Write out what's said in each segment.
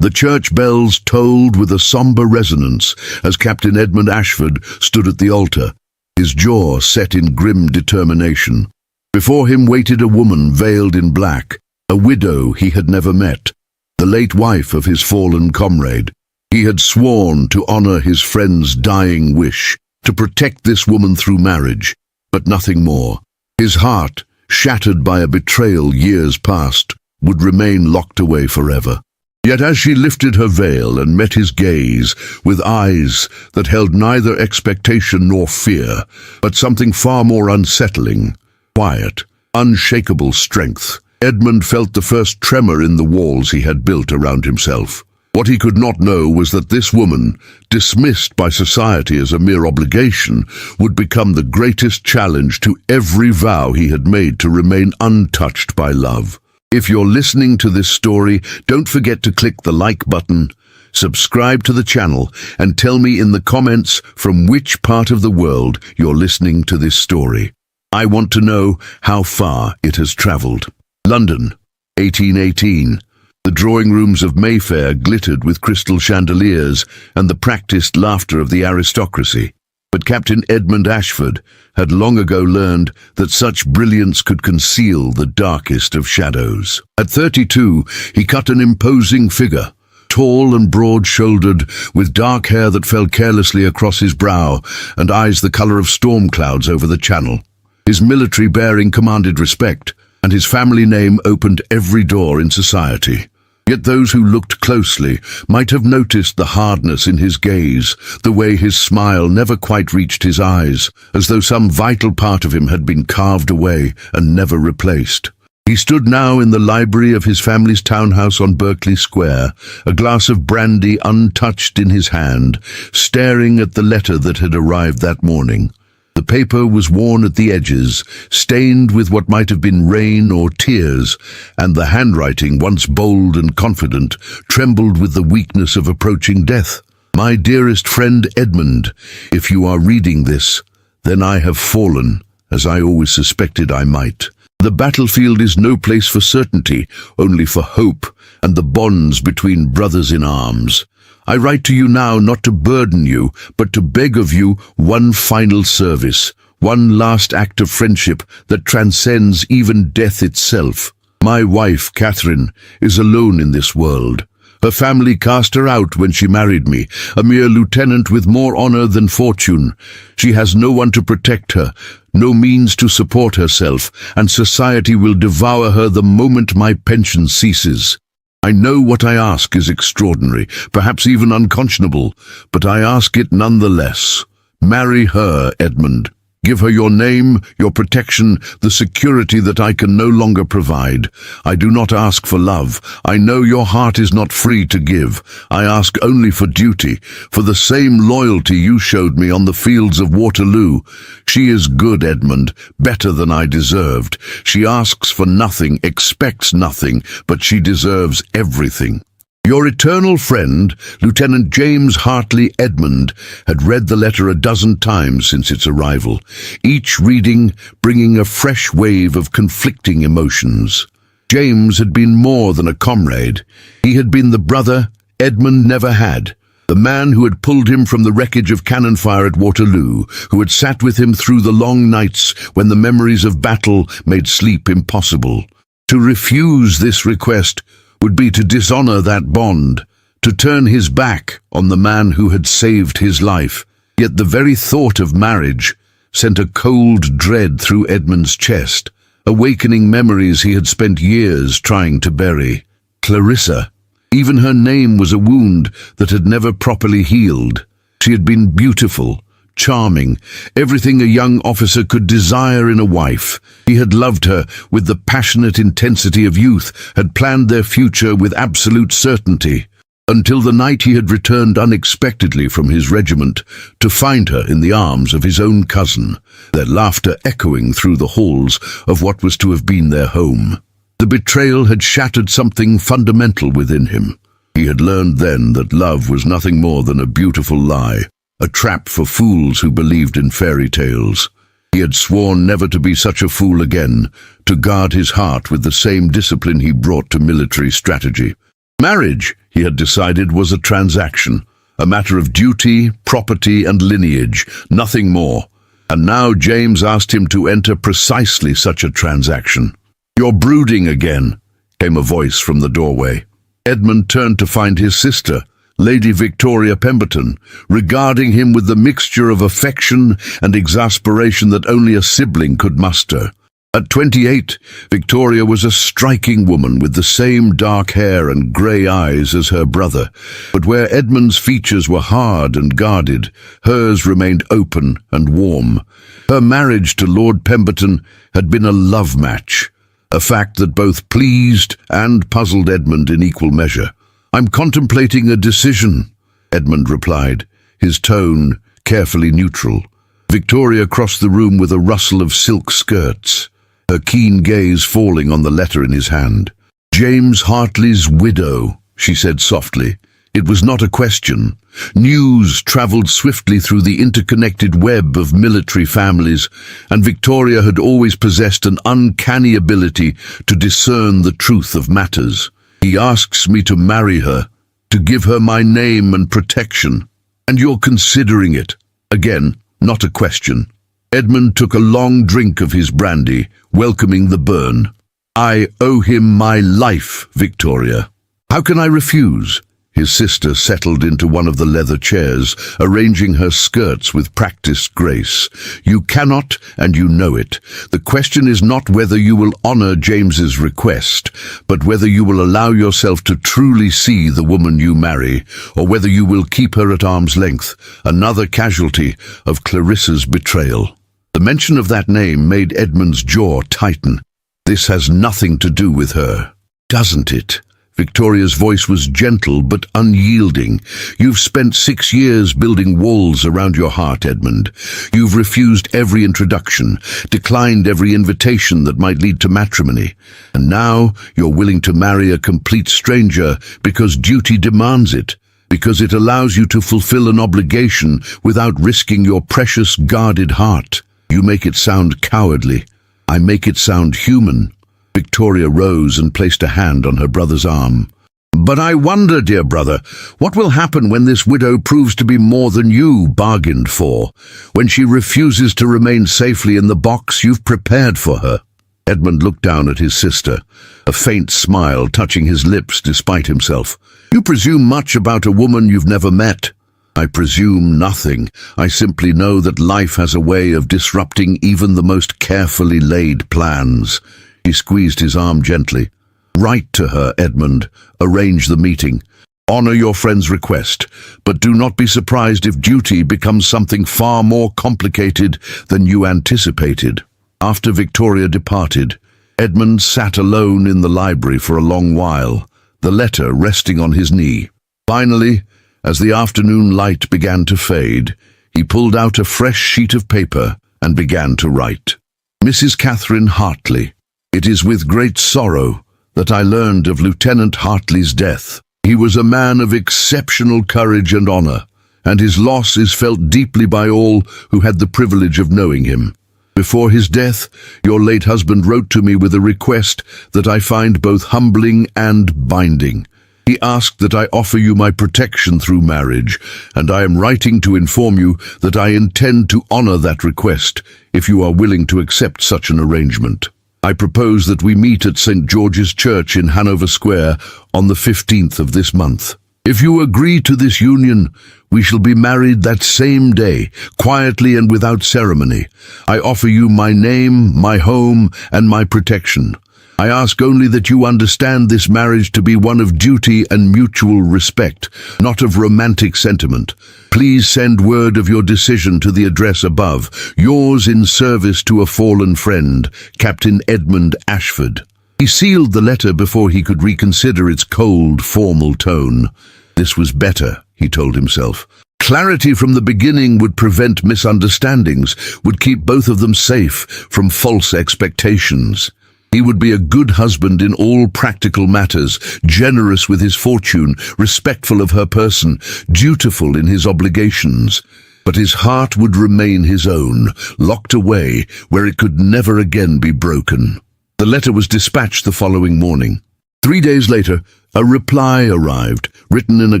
The church bells tolled with a somber resonance as Captain Edmund Ashford stood at the altar, his jaw set in grim determination. Before him waited a woman veiled in black, a widow he had never met, the late wife of his fallen comrade. He had sworn to honor his friend's dying wish, to protect this woman through marriage, but nothing more. His heart, shattered by a betrayal years past, would remain locked away forever. Yet as she lifted her veil and met his gaze with eyes that held neither expectation nor fear, but something far more unsettling, quiet, unshakable strength, Edmund felt the first tremor in the walls he had built around himself. What he could not know was that this woman, dismissed by society as a mere obligation, would become the greatest challenge to every vow he had made to remain untouched by love. If you're listening to this story, don't forget to click the like button, subscribe to the channel, and tell me in the comments from which part of the world you're listening to this story. I want to know how far it has traveled. London, 1818. The drawing rooms of Mayfair glittered with crystal chandeliers and the practiced laughter of the aristocracy. But Captain Edmund Ashford had long ago learned that such brilliance could conceal the darkest of shadows. At 32, he cut an imposing figure, tall and broad-shouldered, with dark hair that fell carelessly across his brow and eyes the color of storm clouds over the Channel. His military bearing commanded respect, and his family name opened every door in society. Yet those who looked closely might have noticed the hardness in his gaze, the way his smile never quite reached his eyes, as though some vital part of him had been carved away and never replaced. He stood now in the library of his family's townhouse on Berkeley Square, a glass of brandy untouched in his hand, staring at the letter that had arrived that morning. The paper was worn at the edges, stained with what might have been rain or tears, and the handwriting, once bold and confident, trembled with the weakness of approaching death. My dearest friend Edmund, if you are reading this, then I have fallen, as I always suspected I might. The battlefield is no place for certainty, only for hope and the bonds between brothers in arms. I write to you now not to burden you, but to beg of you one final service, one last act of friendship that transcends even death itself. My wife, Catherine, is alone in this world. Her family cast her out when she married me, a mere lieutenant with more honor than fortune. She has no one to protect her, no means to support herself, and society will devour her the moment my pension ceases. I know what I ask is extraordinary, perhaps even unconscionable, but I ask it nonetheless. Marry her, Edmund. Give her your name, your protection, the security that I can no longer provide. I do not ask for love. I know your heart is not free to give. I ask only for duty, for the same loyalty you showed me on the fields of Waterloo. She is good, Edmund, better than I deserved. She asks for nothing, expects nothing, but she deserves everything. Your eternal friend, Lieutenant James Hartley Edmund, had read the letter a dozen times since its arrival, each reading bringing a fresh wave of conflicting emotions. James had been more than a comrade. He had been the brother Edmund never had, the man who had pulled him from the wreckage of cannon fire at Waterloo, who had sat with him through the long nights when the memories of battle made sleep impossible. To refuse this request would be to dishonor that bond, to turn his back on the man who had saved his life. Yet the very thought of marriage sent a cold dread through Edmund's chest, awakening memories he had spent years trying to bury. Clarissa, even her name was a wound that had never properly healed. She had been beautiful, charming, everything a young officer could desire in a wife. He had loved her with the passionate intensity of youth, had planned their future with absolute certainty, until the night he had returned unexpectedly from his regiment to find her in the arms of his own cousin, their laughter echoing through the halls of what was to have been their home. The betrayal had shattered something fundamental within him. He had learned then that love was nothing more than a beautiful lie, a trap for fools who believed in fairy tales. He had sworn never to be such a fool again, to guard his heart with the same discipline he brought to military strategy. Marriage, he had decided, was a transaction, a matter of duty, property, and lineage, nothing more. And now James asked him to enter precisely such a transaction. "You're brooding again," came a voice from the doorway. Edmund turned to find his sister, Lady Victoria Pemberton, regarding him with the mixture of affection and exasperation that only a sibling could muster. At 28, Victoria was a striking woman with the same dark hair and grey eyes as her brother, but where Edmund's features were hard and guarded, hers remained open and warm. Her marriage to Lord Pemberton had been a love match, a fact that both pleased and puzzled Edmund in equal measure. "I'm contemplating a decision," Edmund replied, his tone carefully neutral. Victoria crossed the room with a rustle of silk skirts, her keen gaze falling on the letter in his hand. "James Hartley's widow," she said softly. It was not a question. News travelled swiftly through the interconnected web of military families, and Victoria had always possessed an uncanny ability to discern the truth of matters. "He asks me to marry her, to give her my name and protection. And you're considering it." Again, not a question. Edmund took a long drink of his brandy, welcoming the burn. "I owe him my life, Victoria. How can I refuse?" His sister settled into one of the leather chairs, arranging her skirts with practiced grace. "You cannot, and you know it. The question is not whether you will honor James's request, but whether you will allow yourself to truly see the woman you marry, or whether you will keep her at arm's length, another casualty of Clarissa's betrayal." The mention of that name made Edmund's jaw tighten. "This has nothing to do with her, doesn't it?" Victoria's voice was gentle but unyielding. "You've spent 6 years building walls around your heart, Edmund. You've refused every introduction, declined every invitation that might lead to matrimony. And now you're willing to marry a complete stranger because duty demands it, because it allows you to fulfill an obligation without risking your precious guarded heart. You make it sound cowardly. I make it sound human." Victoria rose and placed a hand on her brother's arm. "But I wonder, dear brother, what will happen when this widow proves to be more than you bargained for, when she refuses to remain safely in the box you've prepared for her?" Edmund looked down at his sister, a faint smile touching his lips despite himself. "You presume much about a woman you've never met." "I presume nothing. I simply know that life has a way of disrupting even the most carefully laid plans." He squeezed his arm gently. "Write to her, Edmund. Arrange the meeting. Honor your friend's request, but do not be surprised if duty becomes something far more complicated than you anticipated." After Victoria departed, Edmund sat alone in the library for a long while, the letter resting on his knee. Finally, as the afternoon light began to fade, he pulled out a fresh sheet of paper and began to write. "Mrs. Catherine Hartley, it is with great sorrow that I learned of Lieutenant Hartley's death. He was a man of exceptional courage and honor, and his loss is felt deeply by all who had the privilege of knowing him. Before his death, your late husband wrote to me with a request that I find both humbling and binding. He asked that I offer you my protection through marriage, and I am writing to inform you that I intend to honor that request if you are willing to accept such an arrangement. I propose that we meet at St. George's Church in Hanover Square on the 15th of this month. If you agree to this union, we shall be married that same day, quietly and without ceremony. I offer you my name, my home, and my protection. I ask only that you understand this marriage to be one of duty and mutual respect, not of romantic sentiment. Please send word of your decision to the address above. Yours in service to a fallen friend, Captain Edmund Ashford." He sealed the letter before he could reconsider its cold, formal tone. This was better, he told himself. Clarity from the beginning would prevent misunderstandings, would keep both of them safe from false expectations. He would be a good husband in all practical matters, generous with his fortune, respectful of her person, dutiful in his obligations. But his heart would remain his own, locked away where it could never again be broken. The letter was dispatched the following morning. 3 days later, a reply arrived, written in a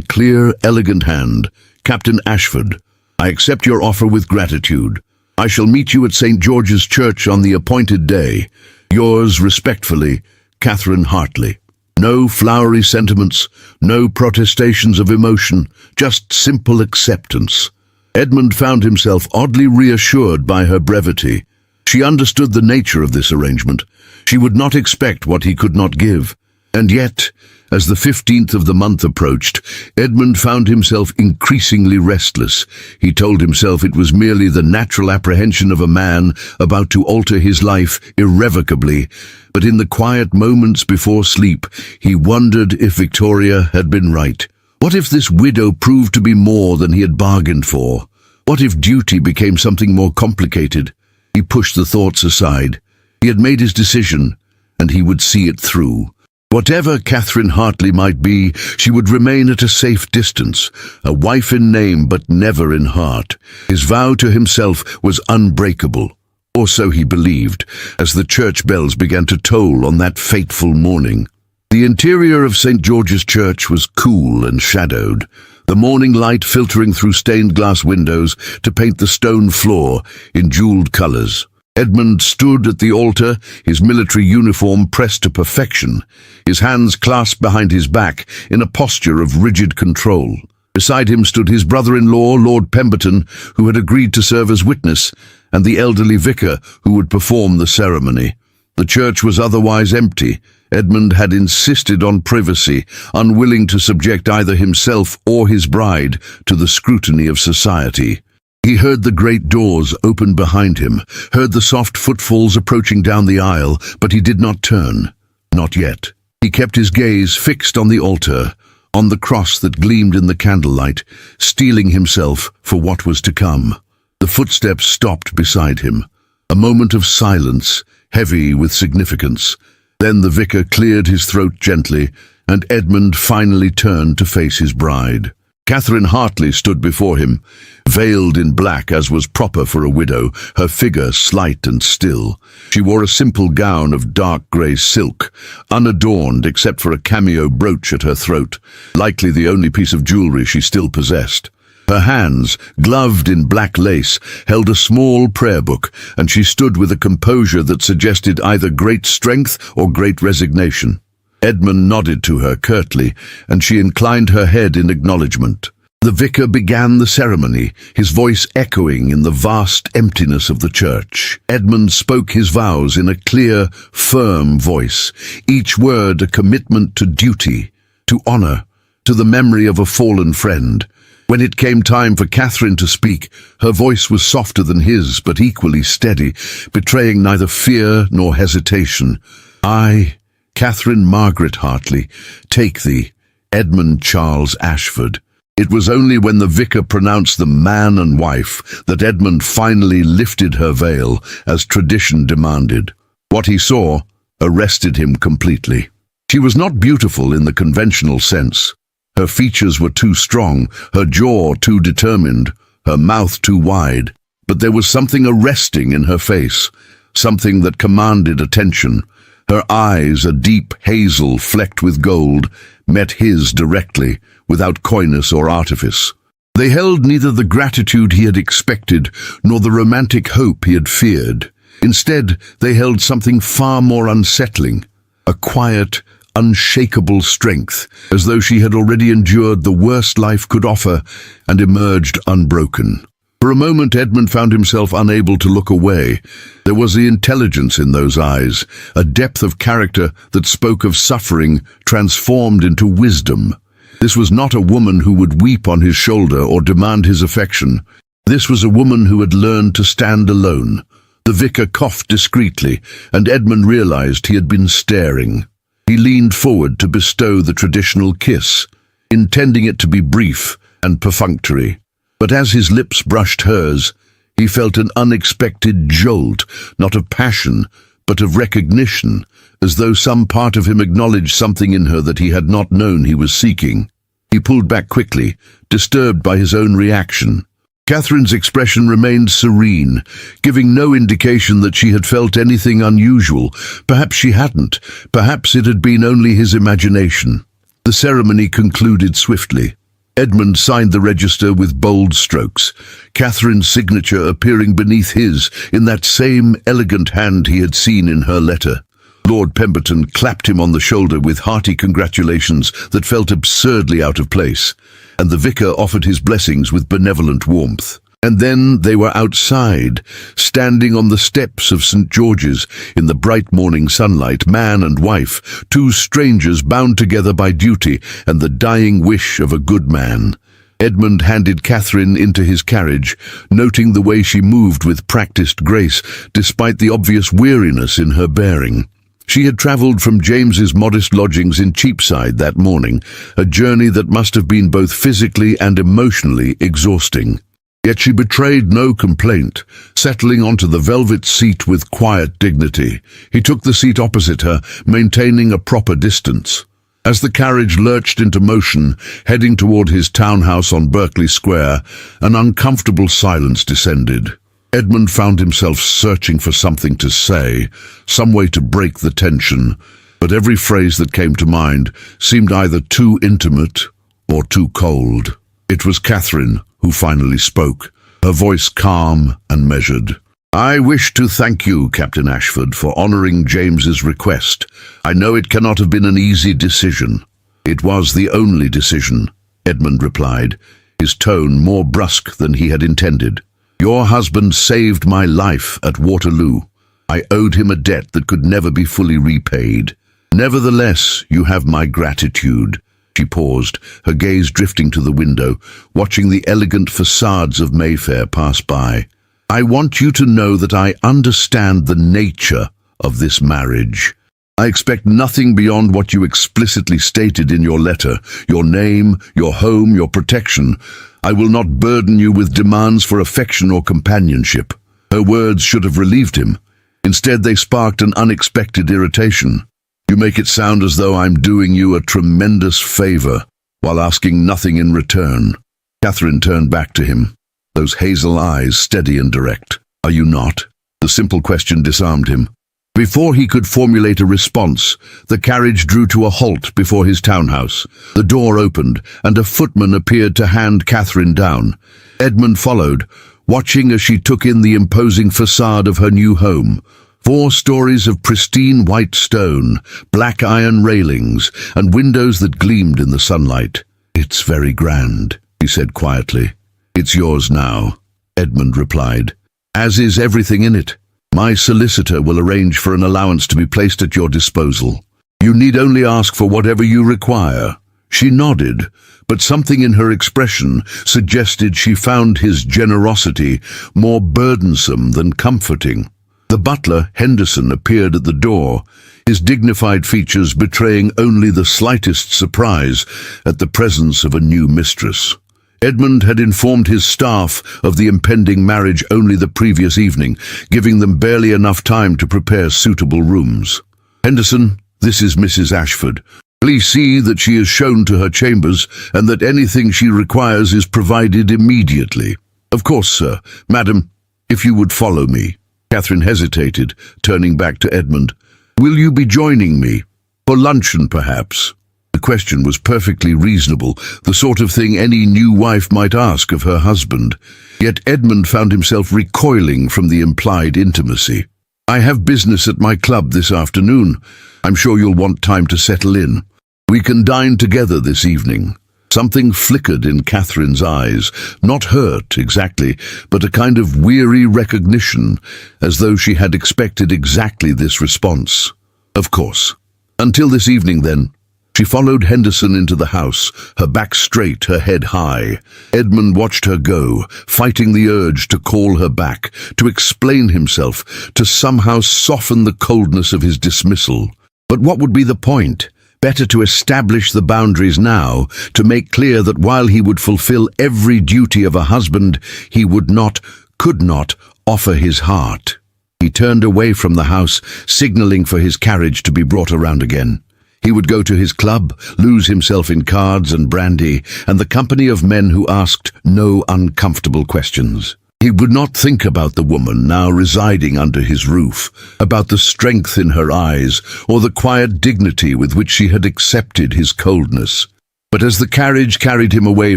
clear, elegant hand. Captain Ashford, I accept your offer with gratitude. I shall meet you at St. George's Church on the appointed day. Yours respectfully, Catherine Hartley. No flowery sentiments, no protestations of emotion, just simple acceptance. Edmund found himself oddly reassured by her brevity. She understood the nature of this arrangement. She would not expect what he could not give. And yet, as the 15th of the month approached, Edmund found himself increasingly restless. He told himself it was merely the natural apprehension of a man about to alter his life irrevocably. But in the quiet moments before sleep, he wondered if Victoria had been right. What if this widow proved to be more than he had bargained for? What if duty became something more complicated? He pushed the thoughts aside. He had made his decision, and he would see it through. Whatever Catherine Hartley might be, she would remain at a safe distance, a wife in name but never in heart. His vow to himself was unbreakable, or so he believed, as the church bells began to toll on that fateful morning. The interior of St. George's Church was cool and shadowed, the morning light filtering through stained glass windows to paint the stone floor in jeweled colors. Edmund stood at the altar, his military uniform pressed to perfection, his hands clasped behind his back in a posture of rigid control. Beside him stood his brother-in-law, Lord Pemberton, who had agreed to serve as witness, and the elderly vicar who would perform the ceremony. The church was otherwise empty. Edmund had insisted on privacy, unwilling to subject either himself or his bride to the scrutiny of society. He heard the great doors open behind him, heard the soft footfalls approaching down the aisle, but he did not turn. Not yet. He kept his gaze fixed on the altar, on the cross that gleamed in the candlelight, steeling himself for what was to come. The footsteps stopped beside him. A moment of silence, heavy with significance. Then the vicar cleared his throat gently, and Edmund finally turned to face his bride. Catherine Hartley stood before him, veiled in black as was proper for a widow, her figure slight and still. She wore a simple gown of dark grey silk, unadorned except for a cameo brooch at her throat, likely the only piece of jewellery she still possessed. Her hands, gloved in black lace, held a small prayer book, and she stood with a composure that suggested either great strength or great resignation. Edmund nodded to her curtly, and she inclined her head in acknowledgement. The vicar began the ceremony, his voice echoing in the vast emptiness of the church. Edmund spoke his vows in a clear, firm voice, each word a commitment to duty, to honour, to the memory of a fallen friend. When it came time for Catherine to speak, her voice was softer than his, but equally steady, betraying neither fear nor hesitation. I, Catherine Margaret Hartley, take thee, Edmund Charles Ashford. It was only when the vicar pronounced them man and wife that Edmund finally lifted her veil, as tradition demanded. What he saw arrested him completely. She was not beautiful in the conventional sense. Her features were too strong, her jaw too determined, her mouth too wide. But there was something arresting in her face, something that commanded attention. Her eyes, a deep hazel flecked with gold, met his directly, without coyness or artifice. They held neither the gratitude he had expected nor the romantic hope he had feared. Instead, they held something far more unsettling, a quiet, unshakable strength, as though she had already endured the worst life could offer and emerged unbroken. For a moment Edmund found himself unable to look away. There was the intelligence in those eyes, a depth of character that spoke of suffering transformed into wisdom. This was not a woman who would weep on his shoulder or demand his affection. This was a woman who had learned to stand alone. The vicar coughed discreetly, and Edmund realized he had been staring. He leaned forward to bestow the traditional kiss, intending it to be brief and perfunctory. But as his lips brushed hers, he felt an unexpected jolt, not of passion, but of recognition, as though some part of him acknowledged something in her that he had not known he was seeking. He pulled back quickly, disturbed by his own reaction. Catherine's expression remained serene, giving no indication that she had felt anything unusual. Perhaps she hadn't. Perhaps it had been only his imagination. The ceremony concluded swiftly. Edmund signed the register with bold strokes, Catherine's signature appearing beneath his in that same elegant hand he had seen in her letter. Lord Pemberton clapped him on the shoulder with hearty congratulations that felt absurdly out of place, and the vicar offered his blessings with benevolent warmth. And then they were outside, standing on the steps of St. George's in the bright morning sunlight, man and wife, two strangers bound together by duty and the dying wish of a good man. Edmund handed Catherine into his carriage, noting the way she moved with practiced grace, despite the obvious weariness in her bearing. She had travelled from James's modest lodgings in Cheapside that morning, a journey that must have been both physically and emotionally exhausting. Yet she betrayed no complaint, settling onto the velvet seat with quiet dignity. He took the seat opposite her, maintaining a proper distance. As the carriage lurched into motion, heading toward his townhouse on Berkeley Square, an uncomfortable silence descended. Edmund found himself searching for something to say, some way to break the tension, but every phrase that came to mind seemed either too intimate or too cold. It was Catherine who finally spoke, her voice calm and measured. "I wish to thank you, Captain Ashford, for honouring James's request. I know it cannot have been an easy decision." "It was the only decision," Edmund replied, his tone more brusque than he had intended. "Your husband saved my life at Waterloo. I owed him a debt that could never be fully repaid. Nevertheless, you have my gratitude." She paused, her gaze drifting to the window, watching the elegant facades of Mayfair pass by. "I want you to know that I understand the nature of this marriage. I expect nothing beyond what you explicitly stated in your letter, your name, your home, your protection. I will not burden you with demands for affection or companionship." Her words should have relieved him. Instead, they sparked an unexpected irritation. "You make it sound as though I'm doing you a tremendous favor, while asking nothing in return." Catherine turned back to him, those hazel eyes steady and direct. "Are you not?" The simple question disarmed him. Before he could formulate a response, the carriage drew to a halt before his townhouse. The door opened, and a footman appeared to hand Catherine down. Edmund followed, watching as she took in the imposing facade of her new home. 4 stories of pristine white stone, black iron railings, and windows that gleamed in the sunlight. "It's very grand," he said quietly. "It's yours now," Edmund replied, "as is everything in it. My solicitor will arrange for an allowance to be placed at your disposal. You need only ask for whatever you require." She nodded, but something in her expression suggested she found his generosity more burdensome than comforting. The butler, Henderson, appeared at the door, his dignified features betraying only the slightest surprise at the presence of a new mistress. Edmund had informed his staff of the impending marriage only the previous evening, giving them barely enough time to prepare suitable rooms. "Henderson, this is Mrs. Ashford. Please see that she is shown to her chambers and that anything she requires is provided immediately." "Of course, sir. Madam, if you would follow me." Catherine hesitated, turning back to Edmund. "Will you be joining me? For luncheon, perhaps?" The question was perfectly reasonable, the sort of thing any new wife might ask of her husband. Yet Edmund found himself recoiling from the implied intimacy. "I have business at my club this afternoon. I'm sure you'll want time to settle in. We can dine together this evening." Something flickered in Catherine's eyes, not hurt exactly, but a kind of weary recognition, as though she had expected exactly this response. "Of course. Until this evening, then." She followed Henderson into the house, her back straight, her head high. Edmund watched her go, fighting the urge to call her back, to explain himself, to somehow soften the coldness of his dismissal. But what would be the point? Better to establish the boundaries now, to make clear that while he would fulfill every duty of a husband, he would not, could not, offer his heart. He turned away from the house, signaling for his carriage to be brought around again. He would go to his club, lose himself in cards and brandy, and the company of men who asked no uncomfortable questions. He would not think about the woman now residing under his roof, about the strength in her eyes, or the quiet dignity with which she had accepted his coldness. But as the carriage carried him away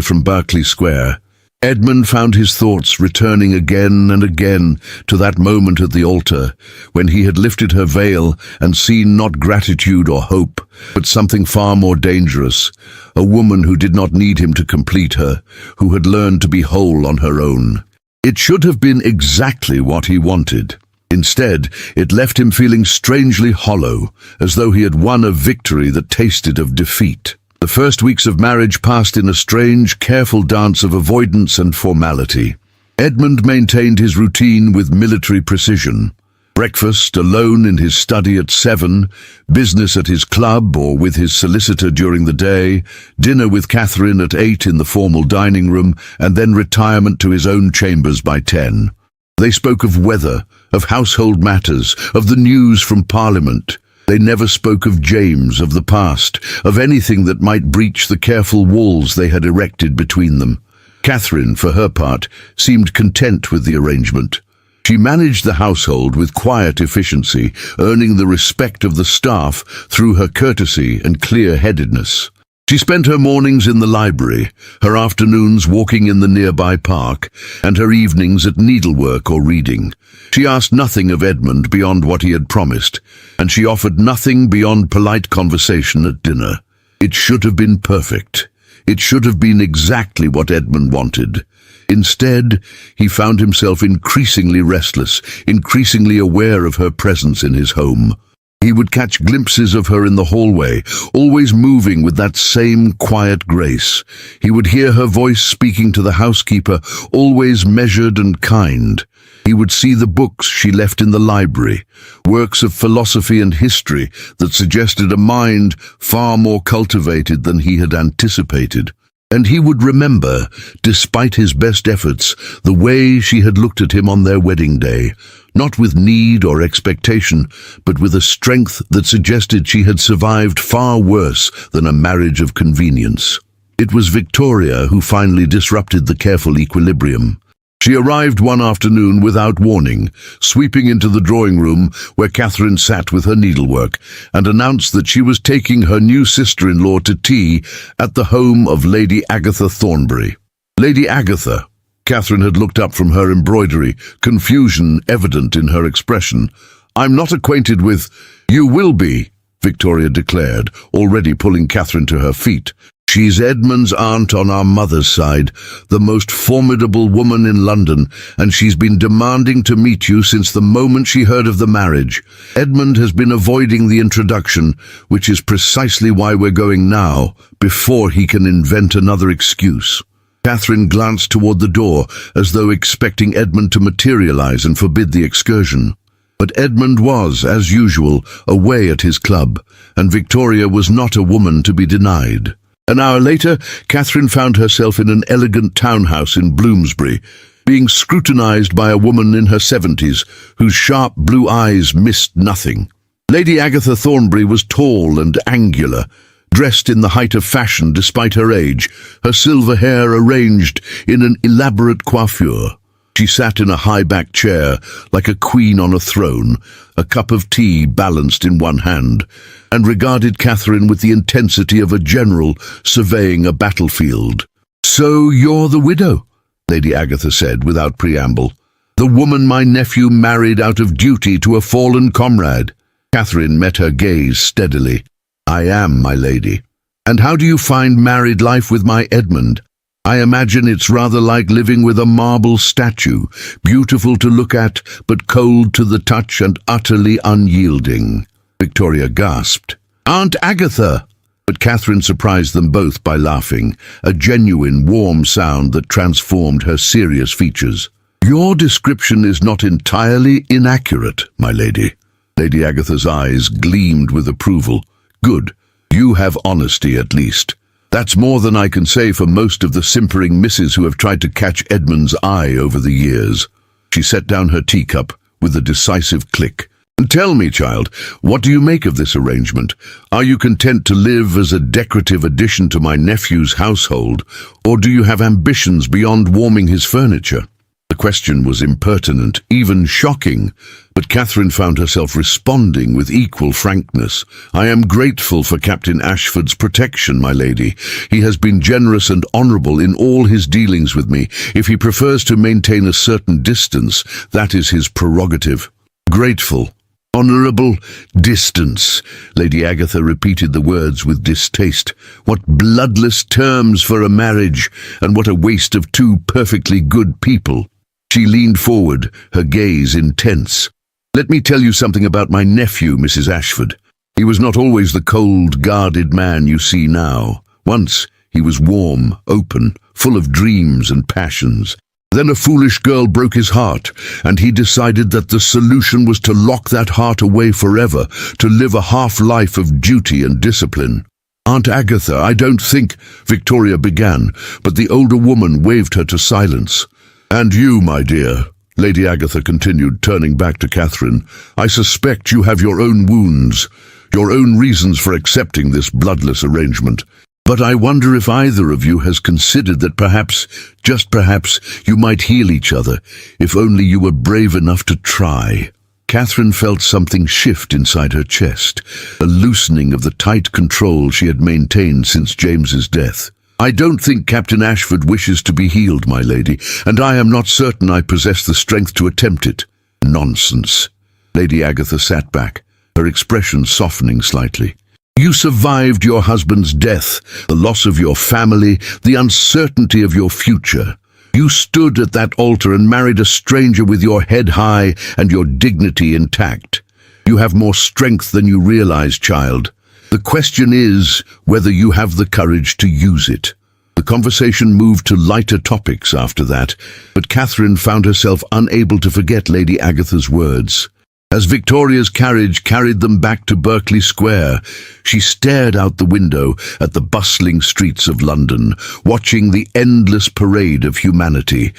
from Berkeley Square, Edmund found his thoughts returning again and again to that moment at the altar, when he had lifted her veil and seen not gratitude or hope, but something far more dangerous, a woman who did not need him to complete her, who had learned to be whole on her own. It should have been exactly what he wanted. Instead, it left him feeling strangely hollow, as though he had won a victory that tasted of defeat. The first weeks of marriage passed in a strange, careful dance of avoidance and formality. Edmund maintained his routine with military precision. Breakfast alone in his study at 7, business at his club or with his solicitor during the day, dinner with Catherine at 8 in the formal dining room, and then retirement to his own chambers by 10. They spoke of weather, of household matters, of the news from Parliament. They never spoke of James, of the past, of anything that might breach the careful walls they had erected between them. Catherine, for her part, seemed content with the arrangement. She managed the household with quiet efficiency, earning the respect of the staff through her courtesy and clear-headedness. She spent her mornings in the library, her afternoons walking in the nearby park, and her evenings at needlework or reading. She asked nothing of Edmund beyond what he had promised, and she offered nothing beyond polite conversation at dinner. It should have been perfect. It should have been exactly what Edmund wanted. Instead, he found himself increasingly restless, increasingly aware of her presence in his home. He would catch glimpses of her in the hallway, always moving with that same quiet grace. He would hear her voice speaking to the housekeeper, always measured and kind. He would see the books she left in the library, works of philosophy and history that suggested a mind far more cultivated than he had anticipated. And he would remember, despite his best efforts, the way she had looked at him on their wedding day, not with need or expectation, but with a strength that suggested she had survived far worse than a marriage of convenience. It was Victoria who finally disrupted the careful equilibrium. She arrived one afternoon without warning, sweeping into the drawing room where Catherine sat with her needlework, and announced that she was taking her new sister-in-law to tea at the home of Lady Agatha Thornbury. Lady Agatha. Catherine had looked up from her embroidery, confusion evident in her expression. "I'm not acquainted with—" "You will be," Victoria declared, already pulling Catherine to her feet. "She's Edmund's aunt on our mother's side, the most formidable woman in London, and she's been demanding to meet you since the moment she heard of the marriage. Edmund has been avoiding the introduction, which is precisely why we're going now, before he can invent another excuse." Catherine glanced toward the door, as though expecting Edmund to materialize and forbid the excursion. But Edmund was, as usual, away at his club, and Victoria was not a woman to be denied. An hour later, Catherine found herself in an elegant townhouse in Bloomsbury, being scrutinized by a woman in her 70s, whose sharp blue eyes missed nothing. Lady Agatha Thornbury was tall and angular, dressed in the height of fashion despite her age, her silver hair arranged in an elaborate coiffure. She sat in a high-backed chair, like a queen on a throne, a cup of tea balanced in one hand, and regarded Catherine with the intensity of a general surveying a battlefield. "So you're the widow," Lady Agatha said without preamble. "The woman my nephew married out of duty to a fallen comrade." Catherine met her gaze steadily. "I am, my lady. And how do you find married life with my Edmund? I imagine it's rather like living with a marble statue, beautiful to look at, but cold to the touch and utterly unyielding." Victoria gasped. "Aunt Agatha!" But Catherine surprised them both by laughing, a genuine, warm sound that transformed her serious features. "Your description is not entirely inaccurate, my lady." Lady Agatha's eyes gleamed with approval. "Good. You have honesty, at least. That's more than I can say for most of the simpering misses who have tried to catch Edmund's eye over the years." She set down her teacup with a decisive click. Tell me, child, what do you make of this arrangement? Are you content to live as a decorative addition to my nephew's household, or do you have ambitions beyond warming his furniture? The question was impertinent, even shocking, but Catherine found herself responding with equal frankness. I am grateful for Captain Ashford's protection, my lady. He has been generous and honourable in all his dealings with me. If he prefers to maintain a certain distance, that is his prerogative. Grateful. Honourable distance. Lady Agatha repeated the words with distaste. What bloodless terms for a marriage, and what a waste of two perfectly good people. She leaned forward, her gaze intense. Let me tell you something about my nephew, Mrs. Ashford. He was not always the cold, guarded man you see now. Once he was warm, open, full of dreams and passions. Then a foolish girl broke his heart, and he decided that the solution was to lock that heart away forever, to live a half-life of duty and discipline. Aunt Agatha, I don't think, Victoria began, but the older woman waved her to silence. And you, my dear, Lady Agatha continued, turning back to Catherine, I suspect you have your own wounds, your own reasons for accepting this bloodless arrangement. But I wonder if either of you has considered that perhaps, just perhaps, you might heal each other, if only you were brave enough to try. Catherine felt something shift inside her chest, a loosening of the tight control she had maintained since James's death. I don't think Captain Ashford wishes to be healed, my lady, and I am not certain I possess the strength to attempt it. Nonsense. Lady Agatha sat back, her expression softening slightly. You survived your husband's death, the loss of your family, the uncertainty of your future. You stood at that altar and married a stranger with your head high and your dignity intact. You have more strength than you realize, child. The question is whether you have the courage to use it. The conversation moved to lighter topics after that, but Catherine found herself unable to forget Lady Agatha's words. As Victoria's carriage carried them back to Berkeley Square, she stared out the window at the bustling streets of London, watching the endless parade of humanity.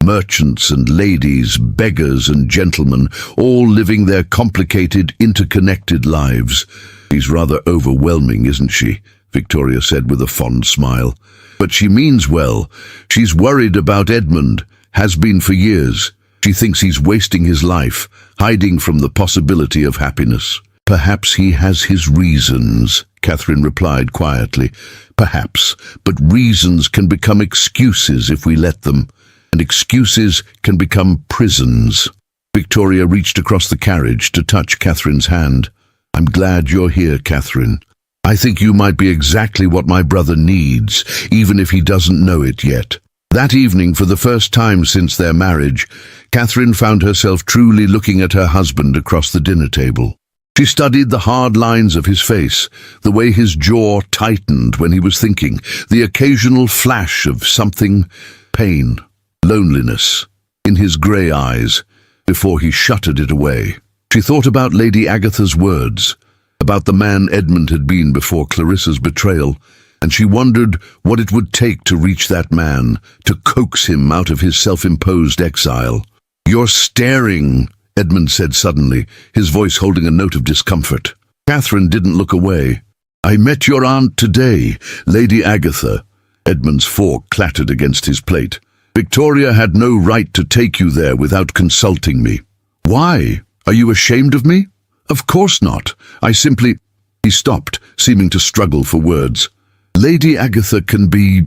Merchants and ladies, beggars and gentlemen, all living their complicated, interconnected lives. She's rather overwhelming, isn't she? Victoria said with a fond smile. But she means well. She's worried about Edmund, has been for years. She thinks he's wasting his life, hiding from the possibility of happiness. Perhaps he has his reasons, Catherine replied quietly. Perhaps, but reasons can become excuses if we let them, and excuses can become prisons. Victoria reached across the carriage to touch Catherine's hand. I'm glad you're here, Catherine. I think you might be exactly what my brother needs, even if he doesn't know it yet. That evening, for the first time since their marriage, Catherine found herself truly looking at her husband across the dinner table. She studied the hard lines of his face, the way his jaw tightened when he was thinking, the occasional flash of something, pain, loneliness, in his grey eyes, before he shuttered it away. She thought about Lady Agatha's words, about the man Edmund had been before Clarissa's betrayal, and she wondered what it would take to reach that man, to coax him out of his self-imposed exile. You're staring, Edmund said suddenly, his voice holding a note of discomfort. Catherine didn't look away. I met your aunt today, Lady Agatha. Edmund's fork clattered against his plate. Victoria had no right to take you there without consulting me. Why? Are you ashamed of me? Of course not. I simply... He stopped, seeming to struggle for words. Lady Agatha can be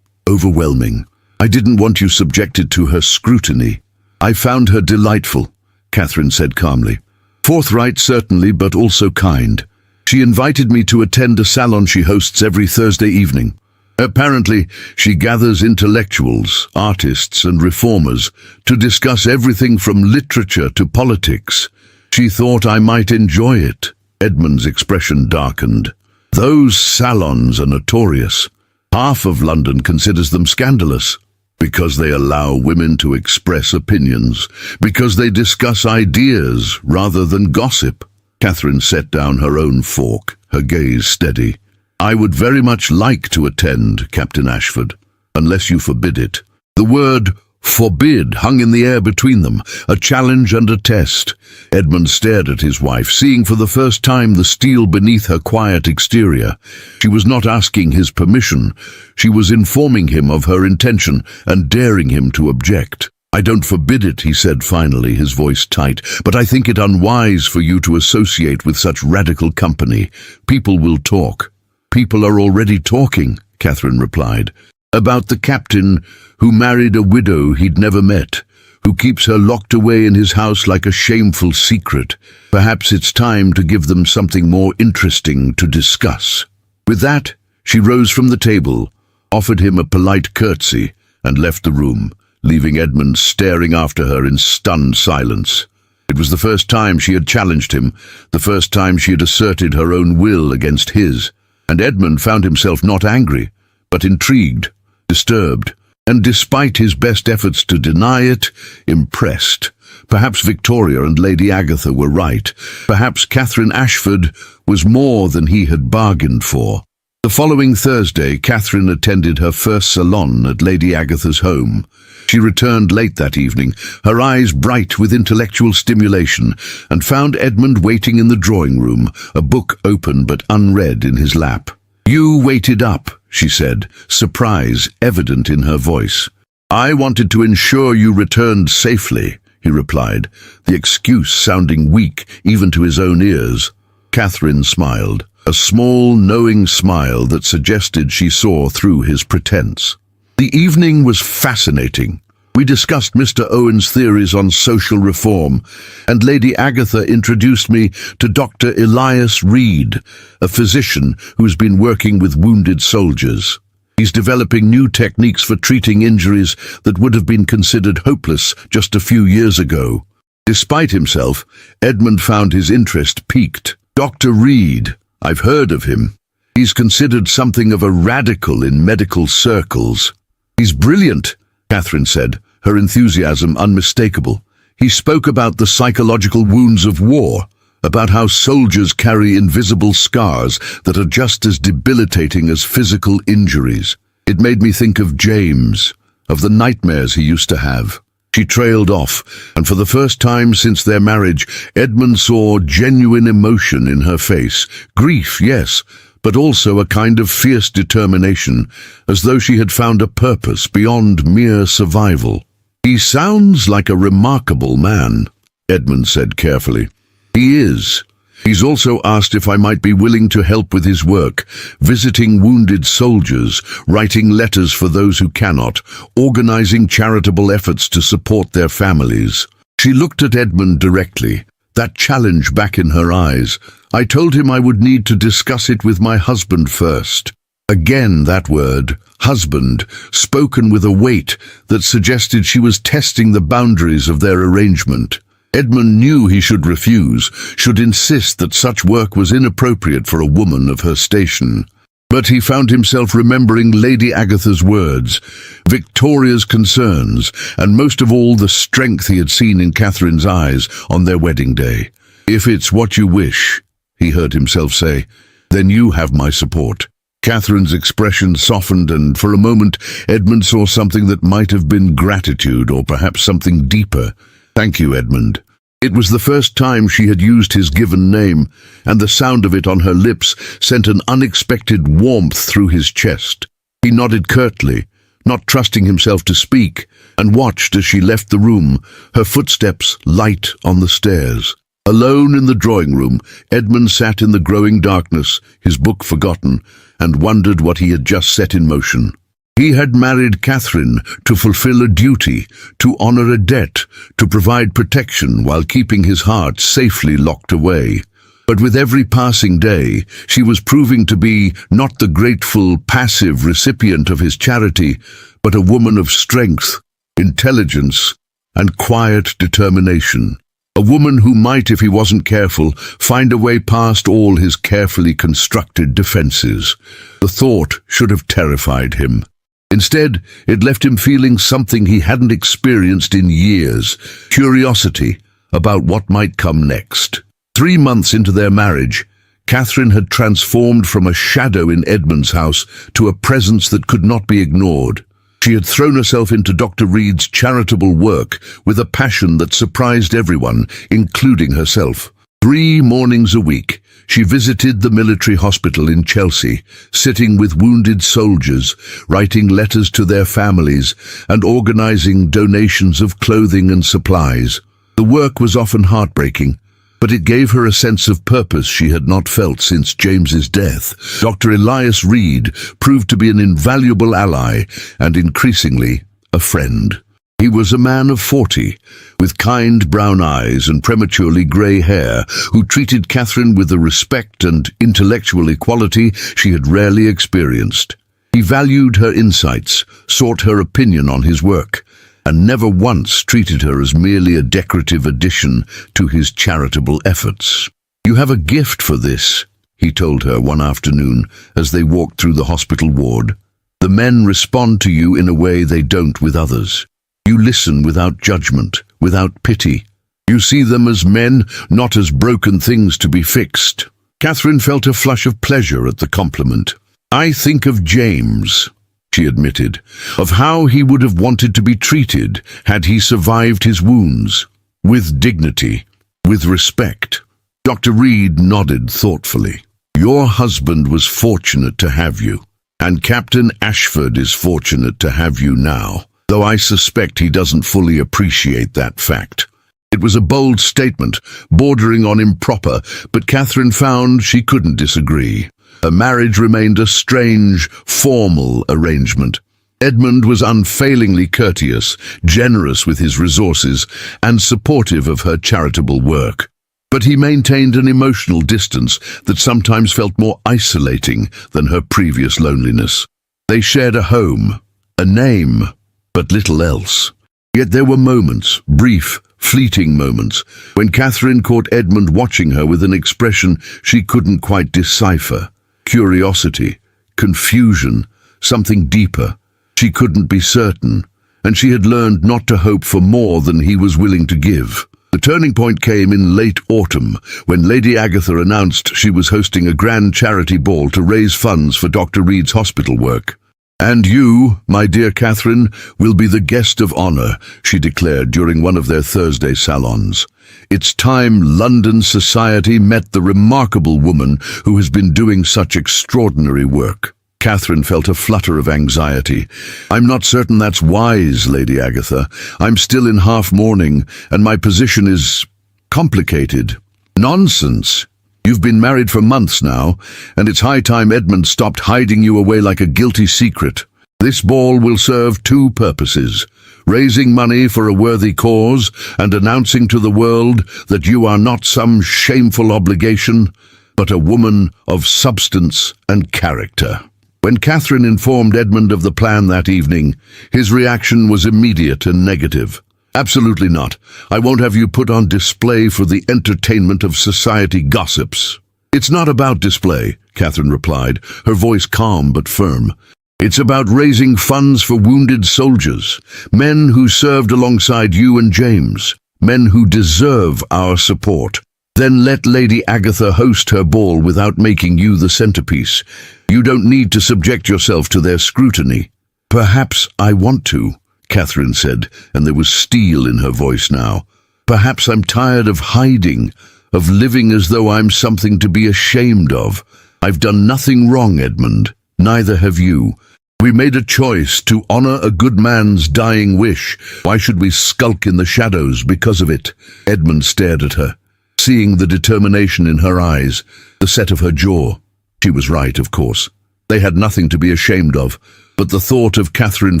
overwhelming. I didn't want you subjected to her scrutiny. I found her delightful, Catherine said calmly. Forthright, certainly, but also kind. She invited me to attend a salon she hosts every Thursday evening. Apparently, she gathers intellectuals, artists and reformers to discuss everything from literature to politics. She thought I might enjoy it. Edmund's expression darkened. Those salons are notorious. Half of London considers them scandalous, because they allow women to express opinions, because they discuss ideas rather than gossip. Catherine set down her own fork, her gaze steady. I would very much like to attend, Captain Ashford, unless you forbid it. The word Forbid hung in the air between them, a challenge and a test. Edmund stared at his wife, seeing for the first time the steel beneath her quiet exterior. She was not asking his permission. She was informing him of her intention and daring him to object. "I don't forbid it," he said finally, his voice tight, "but I think it unwise for you to associate with such radical company. People will talk." "People are already talking," Catherine replied. "About the captain who married a widow he'd never met, who keeps her locked away in his house like a shameful secret. Perhaps it's time to give them something more interesting to discuss." With that, she rose from the table, offered him a polite curtsy, and left the room, leaving Edmund staring after her in stunned silence. It was the first time she had challenged him, the first time she had asserted her own will against his, and Edmund found himself not angry, but intrigued, disturbed, and despite his best efforts to deny it, impressed. Perhaps Victoria and Lady Agatha were right. Perhaps Catherine Ashford was more than he had bargained for. The following Thursday, Catherine attended her first salon at Lady Agatha's home. She returned late that evening, her eyes bright with intellectual stimulation, and found Edmund waiting in the drawing room, a book open but unread in his lap. "You waited up," she said, surprise evident in her voice. "I wanted to ensure you returned safely," he replied, the excuse sounding weak even to his own ears. Catherine smiled, a small, knowing smile that suggested she saw through his pretense. The evening was fascinating. We discussed Mr. Owen's theories on social reform, and Lady Agatha introduced me to Dr. Elias Reed, a physician who's been working with wounded soldiers. He's developing new techniques for treating injuries that would have been considered hopeless just a few years ago. Despite himself, Edmund found his interest piqued. "Dr. Reed, I've heard of him. He's considered something of a radical in medical circles." "He's brilliant," Catherine said, her enthusiasm unmistakable. "He spoke about the psychological wounds of war, about how soldiers carry invisible scars that are just as debilitating as physical injuries. It made me think of James, of the nightmares he used to have." She trailed off, and for the first time since their marriage, Edmund saw genuine emotion in her face. Grief, yes, but also a kind of fierce determination, as though she had found a purpose beyond mere survival. "He sounds like a remarkable man," Edmund said carefully. "He is. He's also asked if I might be willing to help with his work, visiting wounded soldiers, writing letters for those who cannot, organizing charitable efforts to support their families." She looked at Edmund directly, that challenge back in her eyes. "I told him I would need to discuss it with my husband first." Again that word, husband, spoken with a weight that suggested she was testing the boundaries of their arrangement. Edmund knew he should refuse, should insist that such work was inappropriate for a woman of her station. But he found himself remembering Lady Agatha's words, Victoria's concerns, and most of all the strength he had seen in Catherine's eyes on their wedding day. "If it's what you wish," he heard himself say, "then you have my support." Catherine's expression softened, and for a moment Edmund saw something that might have been gratitude, or perhaps something deeper. "Thank you, Edmund." It was the first time she had used his given name, and the sound of it on her lips sent an unexpected warmth through his chest. He nodded curtly, not trusting himself to speak, and watched as she left the room, her footsteps light on the stairs. Alone in the drawing room, Edmund sat in the growing darkness, his book forgotten, and wondered what he had just set in motion. He had married Catherine to fulfill a duty, to honor a debt, to provide protection while keeping his heart safely locked away. But with every passing day, she was proving to be not the grateful, passive recipient of his charity, but a woman of strength, intelligence, and quiet determination. A woman who might, if he wasn't careful, find a way past all his carefully constructed defenses. The thought should have terrified him. Instead, it left him feeling something he hadn't experienced in years, curiosity about what might come next. 3 months into their marriage, Catherine had transformed from a shadow in Edmund's house to a presence that could not be ignored. She had thrown herself into Dr. Reed's charitable work with a passion that surprised everyone, including herself. 3 mornings a week, she visited the military hospital in Chelsea, sitting with wounded soldiers, writing letters to their families, and organizing donations of clothing and supplies. The work was often heartbreaking, but it gave her a sense of purpose she had not felt since James's death. Dr. Elias Reed proved to be an invaluable ally and increasingly a friend. He was a man of 40, with kind brown eyes and prematurely grey hair, who treated Catherine with a respect and intellectual equality she had rarely experienced. He valued her insights, sought her opinion on his work, and never once treated her as merely a decorative addition to his charitable efforts. "You have a gift for this," he told her one afternoon as they walked through the hospital ward. "The men respond to you in a way they don't with others. You listen without judgment, without pity. You see them as men, not as broken things to be fixed." Catherine felt a flush of pleasure at the compliment. "I think of James," she admitted, "of how he would have wanted to be treated had he survived his wounds, with dignity, with respect." Dr. Reed nodded thoughtfully. "Your husband was fortunate to have you, and Captain Ashford is fortunate to have you now, though I suspect he doesn't fully appreciate that fact." It was a bold statement, bordering on improper, but Catherine found she couldn't disagree. Her marriage remained a strange, formal arrangement. Edmund was unfailingly courteous, generous with his resources, and supportive of her charitable work. But he maintained an emotional distance that sometimes felt more isolating than her previous loneliness. They shared a home, a name, but little else. Yet there were moments, brief, fleeting moments, when Catherine caught Edmund watching her with an expression she couldn't quite decipher. Curiosity, confusion, something deeper. She couldn't be certain, and she had learned not to hope for more than he was willing to give. The turning point came in late autumn, when Lady Agatha announced she was hosting a grand charity ball to raise funds for Dr. Reed's hospital work. "And you, my dear Catherine, will be the guest of honour," she declared during one of their Thursday salons. "It's time London society met the remarkable woman who has been doing such extraordinary work." Catherine felt a flutter of anxiety. "I'm not certain that's wise, Lady Agatha. I'm still in half mourning, and my position is complicated." "Nonsense. You've been married for months now, and it's high time Edmund stopped hiding you away like a guilty secret. This ball will serve 2 purposes: raising money for a worthy cause and announcing to the world that you are not some shameful obligation, but a woman of substance and character." When Catherine informed Edmund of the plan that evening, his reaction was immediate and negative. "Absolutely not. I won't have you put on display for the entertainment of society gossips." "It's not about display," Catherine replied, her voice calm but firm. "It's about raising funds for wounded soldiers, men who served alongside you and James, men who deserve our support. Then let Lady Agatha host her ball without making you the centerpiece. You don't need to subject yourself to their scrutiny." "Perhaps I want to," Catherine said, and there was steel in her voice now. "Perhaps I'm tired of hiding, of living as though I'm something to be ashamed of. I've done nothing wrong, Edmund. Neither have you. We made a choice to honor a good man's dying wish. Why should we skulk in the shadows because of it?" Edmund stared at her, seeing the determination in her eyes, the set of her jaw. She was right, of course. They had nothing to be ashamed of, but the thought of Catherine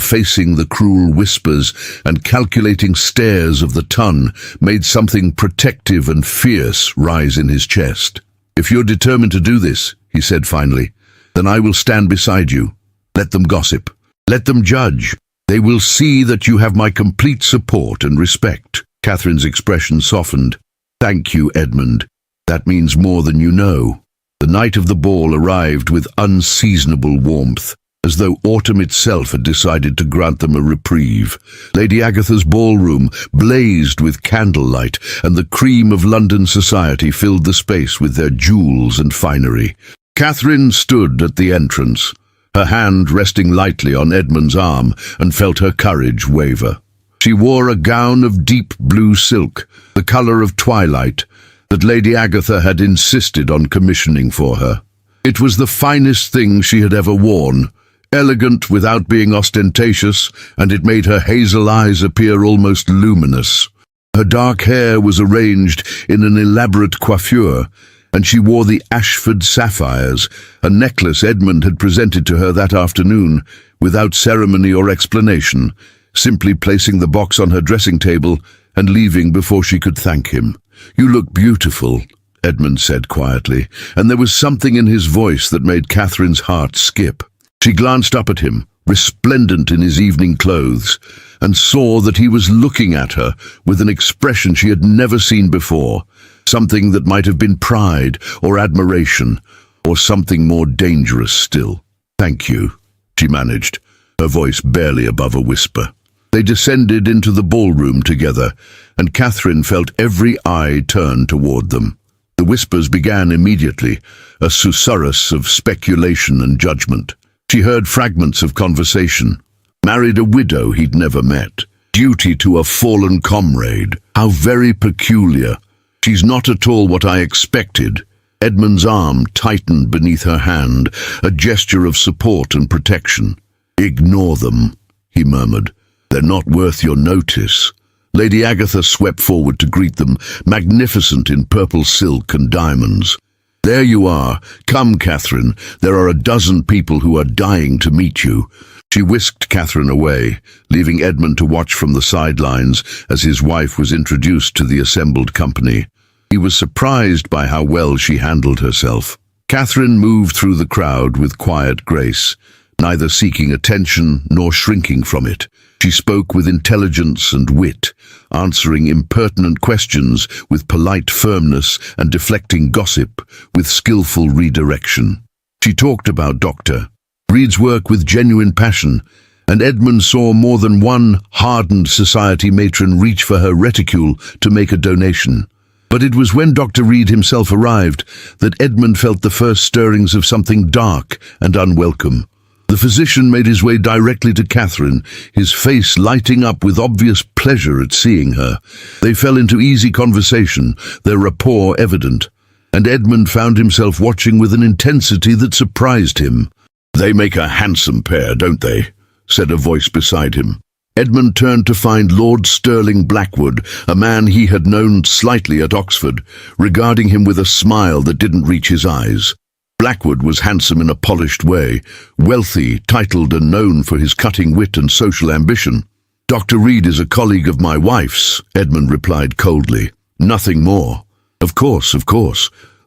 facing the cruel whispers and calculating stares of the ton made something protective and fierce rise in his chest. "If you're determined to do this," he said finally, "then I will stand beside you. Let them gossip. Let them judge. They will see that you have my complete support and respect." Catherine's expression softened. "Thank you, Edmund. That means more than you know." The night of the ball arrived with unseasonable warmth, as though autumn itself had decided to grant them a reprieve. Lady Agatha's ballroom blazed with candlelight, and the cream of London society filled the space with their jewels and finery. Catherine stood at the entrance, her hand resting lightly on Edmund's arm, and felt her courage waver. She wore a gown of deep blue silk, the colour of twilight, that Lady Agatha had insisted on commissioning for her. It was the finest thing she had ever worn, elegant without being ostentatious, and it made her hazel eyes appear almost luminous. Her dark hair was arranged in an elaborate coiffure, and she wore the Ashford sapphires, a necklace Edmund had presented to her that afternoon, without ceremony or explanation, simply placing the box on her dressing table and leaving before she could thank him. "You look beautiful," Edmund said quietly, and there was something in his voice that made Catherine's heart skip. She glanced up at him, resplendent in his evening clothes, and saw that he was looking at her with an expression she had never seen before, something that might have been pride or admiration, or something more dangerous still. "Thank you," she managed, her voice barely above a whisper. They descended into the ballroom together, and Catherine felt every eye turn toward them. The whispers began immediately, a susurrus of speculation and judgment. She heard fragments of conversation. Married a widow he'd never met. Duty to a fallen comrade. How very peculiar. She's not at all what I expected. Edmund's arm tightened beneath her hand, a gesture of support and protection. "Ignore them," he murmured. "They're not worth your notice." Lady Agatha swept forward to greet them, magnificent in purple silk and diamonds. "There you are. Come, Catherine. There are a dozen people who are dying to meet you." She whisked Catherine away, leaving Edmund to watch from the sidelines as his wife was introduced to the assembled company. He was surprised by how well she handled herself. Catherine moved through the crowd with quiet grace, neither seeking attention nor shrinking from it. She spoke with intelligence and wit, answering impertinent questions with polite firmness and deflecting gossip with skillful redirection. She talked about Dr. Reed's work with genuine passion, and Edmund saw more than one hardened society matron reach for her reticule to make a donation. But it was when Dr. Reed himself arrived that Edmund felt the first stirrings of something dark and unwelcome. The physician made his way directly to Catherine, his face lighting up with obvious pleasure at seeing her. They fell into easy conversation, their rapport evident, and Edmund found himself watching with an intensity that surprised him. "They make a handsome pair, don't they?" said a voice beside him. Edmund turned to find Lord Stirling Blackwood, a man he had known slightly at Oxford, regarding him with a smile that didn't reach his eyes. Blackwood was handsome in a polished way, wealthy, titled and known for his cutting wit and social ambition. "Dr. Reed is a colleague of my wife's," Edmund replied coldly. "Nothing more." Of course,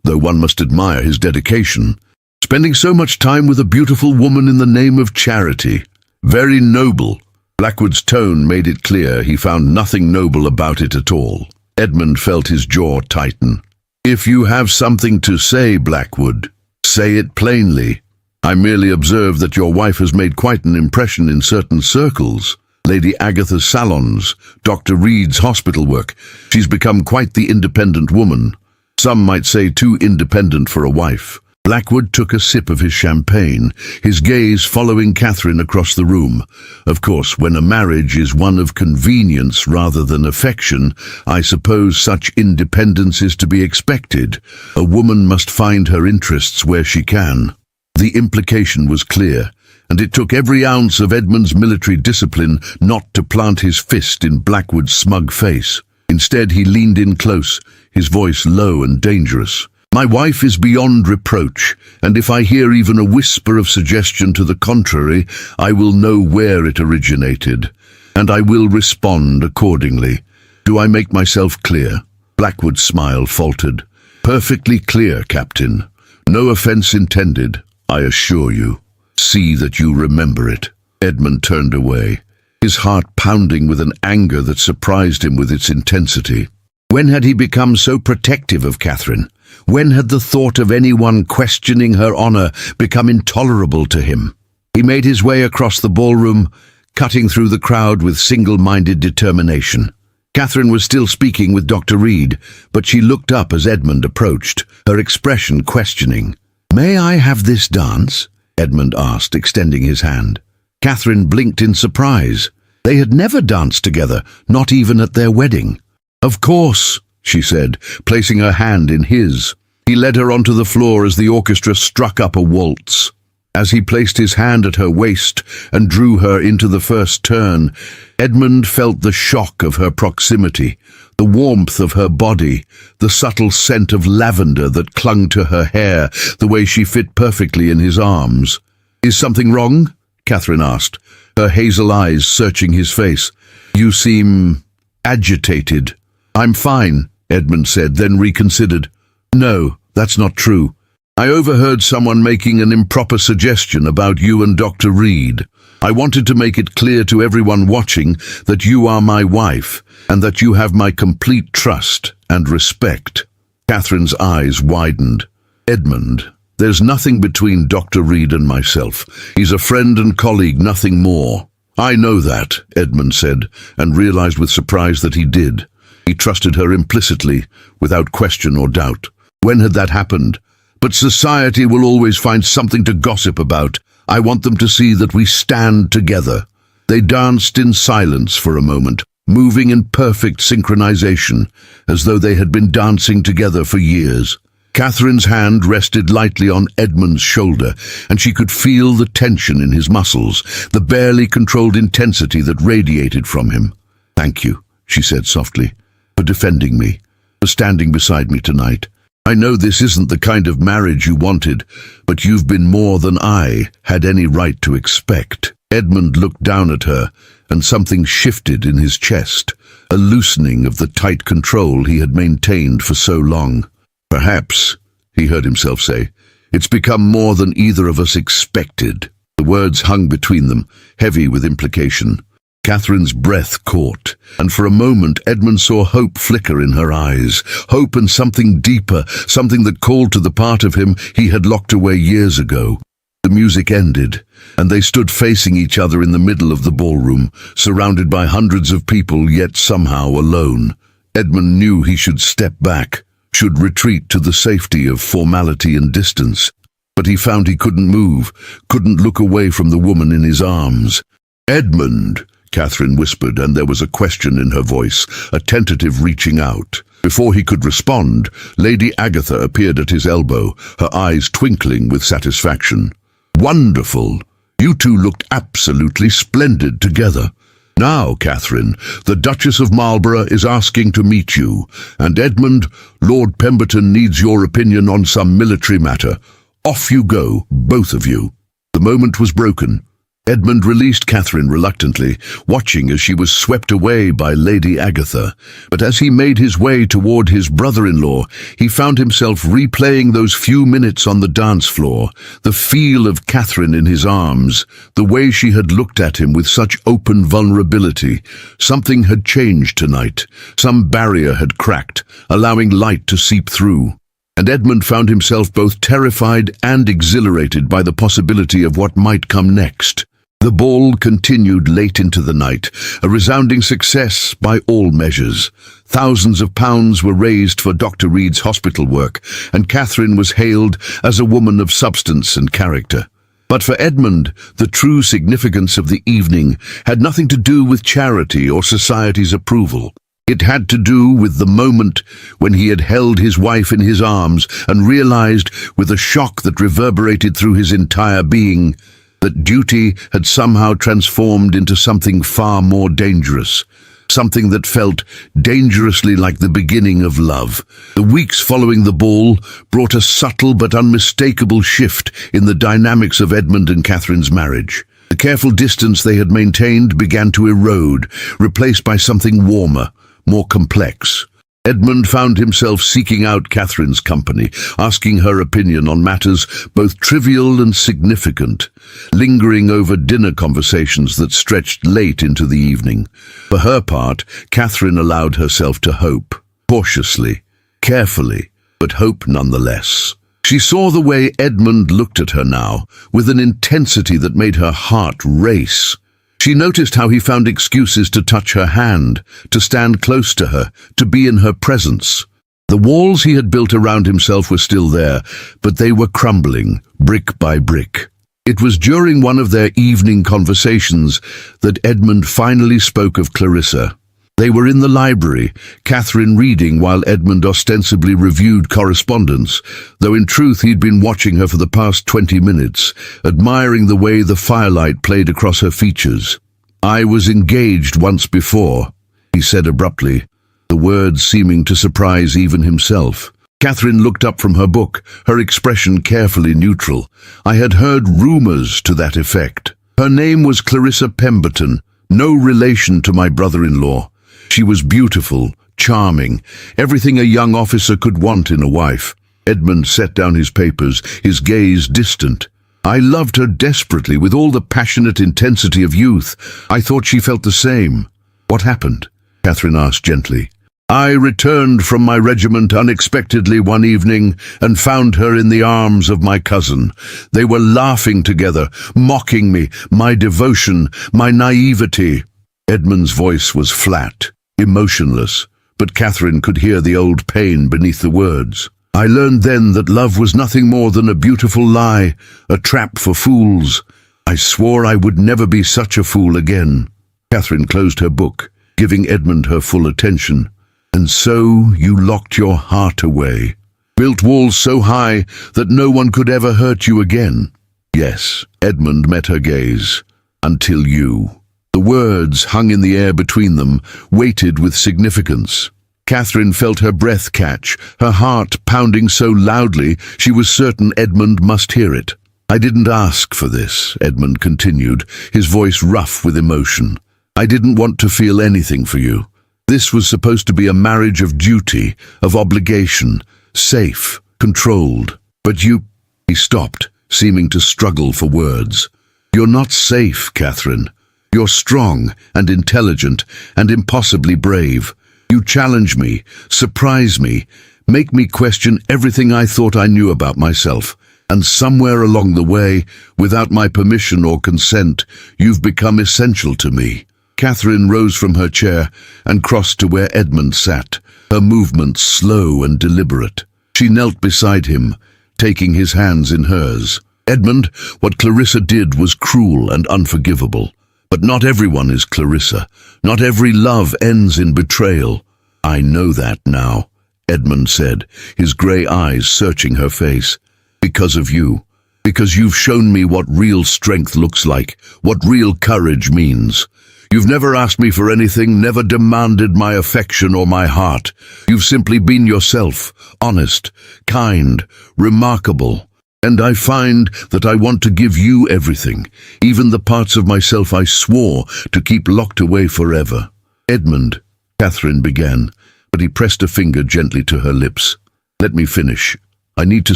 though one must admire his dedication. Spending so much time with a beautiful woman in the name of charity. Very noble. Blackwood's tone made it clear he found nothing noble about it at all. Edmund felt his jaw tighten. "If you have something to say, Blackwood, say it plainly. I merely observe that your wife has made quite an impression in certain circles. Lady Agatha's salons, Dr. Reed's hospital work. She's become quite the independent woman. Some might say too independent for a wife." Blackwood took a sip of his champagne, his gaze following Catherine across the room. "Of course, when a marriage is one of convenience rather than affection, I suppose such independence is to be expected. A woman must find her interests where she can." The implication was clear, and it took every ounce of Edmund's military discipline not to plant his fist in Blackwood's smug face. Instead, he leaned in close, his voice low and dangerous. "My wife is beyond reproach, and if I hear even a whisper of suggestion to the contrary, I will know where it originated, and I will respond accordingly. Do I make myself clear?" Blackwood's smile faltered. "Perfectly clear, Captain. No offense intended, I assure you. See that you remember it." Edmund turned away, his heart pounding with an anger that surprised him with its intensity. When had he become so protective of Catherine? When had the thought of anyone questioning her honor become intolerable to him? He made his way across the ballroom, cutting through the crowd with single-minded determination. Catherine was still speaking with Dr. Reed, but she looked up as Edmund approached, her expression questioning. "May I have this dance?" Edmund asked, extending his hand. Catherine blinked in surprise. They had never danced together, not even at their wedding. Of course, she said, placing her hand in his. He led her onto the floor as the orchestra struck up a waltz. As he placed his hand at her waist and drew her into the first turn, Edmund felt the shock of her proximity, the warmth of her body, the subtle scent of lavender that clung to her hair, the way she fit perfectly in his arms. "Is something wrong?" Catherine asked, her hazel eyes searching his face. "You seem agitated." "I'm fine," Edmund said, then reconsidered. "No, that's not true. I overheard someone making an improper suggestion about you and Dr. Reed. I wanted to make it clear to everyone watching that you are my wife and that you have my complete trust and respect." Catherine's eyes widened. "Edmund, there's nothing between Dr. Reed and myself. He's a friend and colleague, nothing more." "I know that," Edmund said, and realized with surprise that he did. He trusted her implicitly, without question or doubt. When had that happened? "But society will always find something to gossip about. I want them to see that we stand together." They danced in silence for a moment, moving in perfect synchronization, as though they had been dancing together for years. Catherine's hand rested lightly on Edmund's shoulder, and she could feel the tension in his muscles, the barely controlled intensity that radiated from him. "Thank you," she said softly, "for defending me, for standing beside me tonight. I know this isn't the kind of marriage you wanted, but you've been more than I had any right to expect." Edmund looked down at her, and something shifted in his chest, a loosening of the tight control he had maintained for so long. "Perhaps," he heard himself say, "it's become more than either of us expected." The words hung between them, heavy with implication. Catherine's breath caught, and for a moment Edmund saw hope flicker in her eyes, hope and something deeper, something that called to the part of him he had locked away years ago. The music ended, and they stood facing each other in the middle of the ballroom, surrounded by hundreds of people, yet somehow alone. Edmund knew he should step back, should retreat to the safety of formality and distance, but he found he couldn't move, couldn't look away from the woman in his arms. "Edmund," Catherine whispered, and there was a question in her voice, a tentative reaching out. Before he could respond, Lady Agatha appeared at his elbow, her eyes twinkling with satisfaction. "Wonderful! You two looked absolutely splendid together. Now, Catherine, the Duchess of Marlborough is asking to meet you, and Edmund, Lord Pemberton needs your opinion on some military matter. Off you go, both of you." The moment was broken. Edmund released Catherine reluctantly, watching as she was swept away by Lady Agatha. But as he made his way toward his brother-in-law, he found himself replaying those few minutes on the dance floor, the feel of Catherine in his arms, the way she had looked at him with such open vulnerability. Something had changed tonight. Some barrier had cracked, allowing light to seep through. And Edmund found himself both terrified and exhilarated by the possibility of what might come next. The ball continued late into the night, a resounding success by all measures. Thousands of pounds were raised for Dr. Reed's hospital work, and Catherine was hailed as a woman of substance and character. But for Edmund, the true significance of the evening had nothing to do with charity or society's approval. It had to do with the moment when he had held his wife in his arms and realized, with a shock that reverberated through his entire being, that duty had somehow transformed into something far more dangerous, something that felt dangerously like the beginning of love. The weeks following the ball brought a subtle but unmistakable shift in the dynamics of Edmund and Catherine's marriage. The careful distance they had maintained began to erode, replaced by something warmer, more complex. Edmund found himself seeking out Catherine's company, asking her opinion on matters both trivial and significant, lingering over dinner conversations that stretched late into the evening. For her part, Catherine allowed herself to hope, cautiously, carefully, but hope nonetheless. She saw the way Edmund looked at her now, with an intensity that made her heart race. She noticed how he found excuses to touch her hand, to stand close to her, to be in her presence. The walls he had built around himself were still there, but they were crumbling, brick by brick. It was during one of their evening conversations that Edmund finally spoke of Clarissa. They were in the library, Catherine reading while Edmund ostensibly reviewed correspondence, though in truth he'd been watching her for the past 20 minutes, admiring the way the firelight played across her features. "I was engaged once before," he said abruptly, the words seeming to surprise even himself. Catherine looked up from her book, her expression carefully neutral. "I had heard rumors to that effect. Her name was Clarissa Pemberton, no relation to my brother-in-law. She was beautiful, charming, everything a young officer could want in a wife." Edmund set down his papers, his gaze distant. "I loved her desperately, with all the passionate intensity of youth. I thought she felt the same." "What happened?" Catherine asked gently. "I returned from my regiment unexpectedly one evening and found her in the arms of my cousin. They were laughing together, mocking me, my devotion, my naivety." Edmund's voice was flat, emotionless, but Catherine could hear the old pain beneath the words. "I learned then that love was nothing more than a beautiful lie, a trap for fools. I swore I would never be such a fool again." Catherine closed her book, giving Edmund her full attention. "And so you locked your heart away, built walls so high that no one could ever hurt you again." "Yes," Edmund met her gaze, "until you." The words hung in the air between them, weighted with significance. Catherine felt her breath catch, her heart pounding so loudly she was certain Edmund must hear it. "I didn't ask for this," Edmund continued, his voice rough with emotion. "I didn't want to feel anything for you. This was supposed to be a marriage of duty, of obligation, safe, controlled. But you—" He stopped, seeming to struggle for words. "You're not safe, Catherine. You're strong and intelligent and impossibly brave. You challenge me, surprise me, make me question everything I thought I knew about myself. And somewhere along the way, without my permission or consent, you've become essential to me." Catherine rose from her chair and crossed to where Edmund sat, her movements slow and deliberate. She knelt beside him, taking his hands in hers. "Edmund, what Clarissa did was cruel and unforgivable. But not everyone is Clarissa. Not every love ends in betrayal." "I know that now," Edmund said, his grey eyes searching her face. "Because of you. Because you've shown me what real strength looks like, what real courage means. You've never asked me for anything, never demanded my affection or my heart. You've simply been yourself, honest, kind, remarkable. And I find that I want to give you everything, even the parts of myself I swore to keep locked away forever." "Edmund," Catherine began, but he pressed a finger gently to her lips. "Let me finish. I need to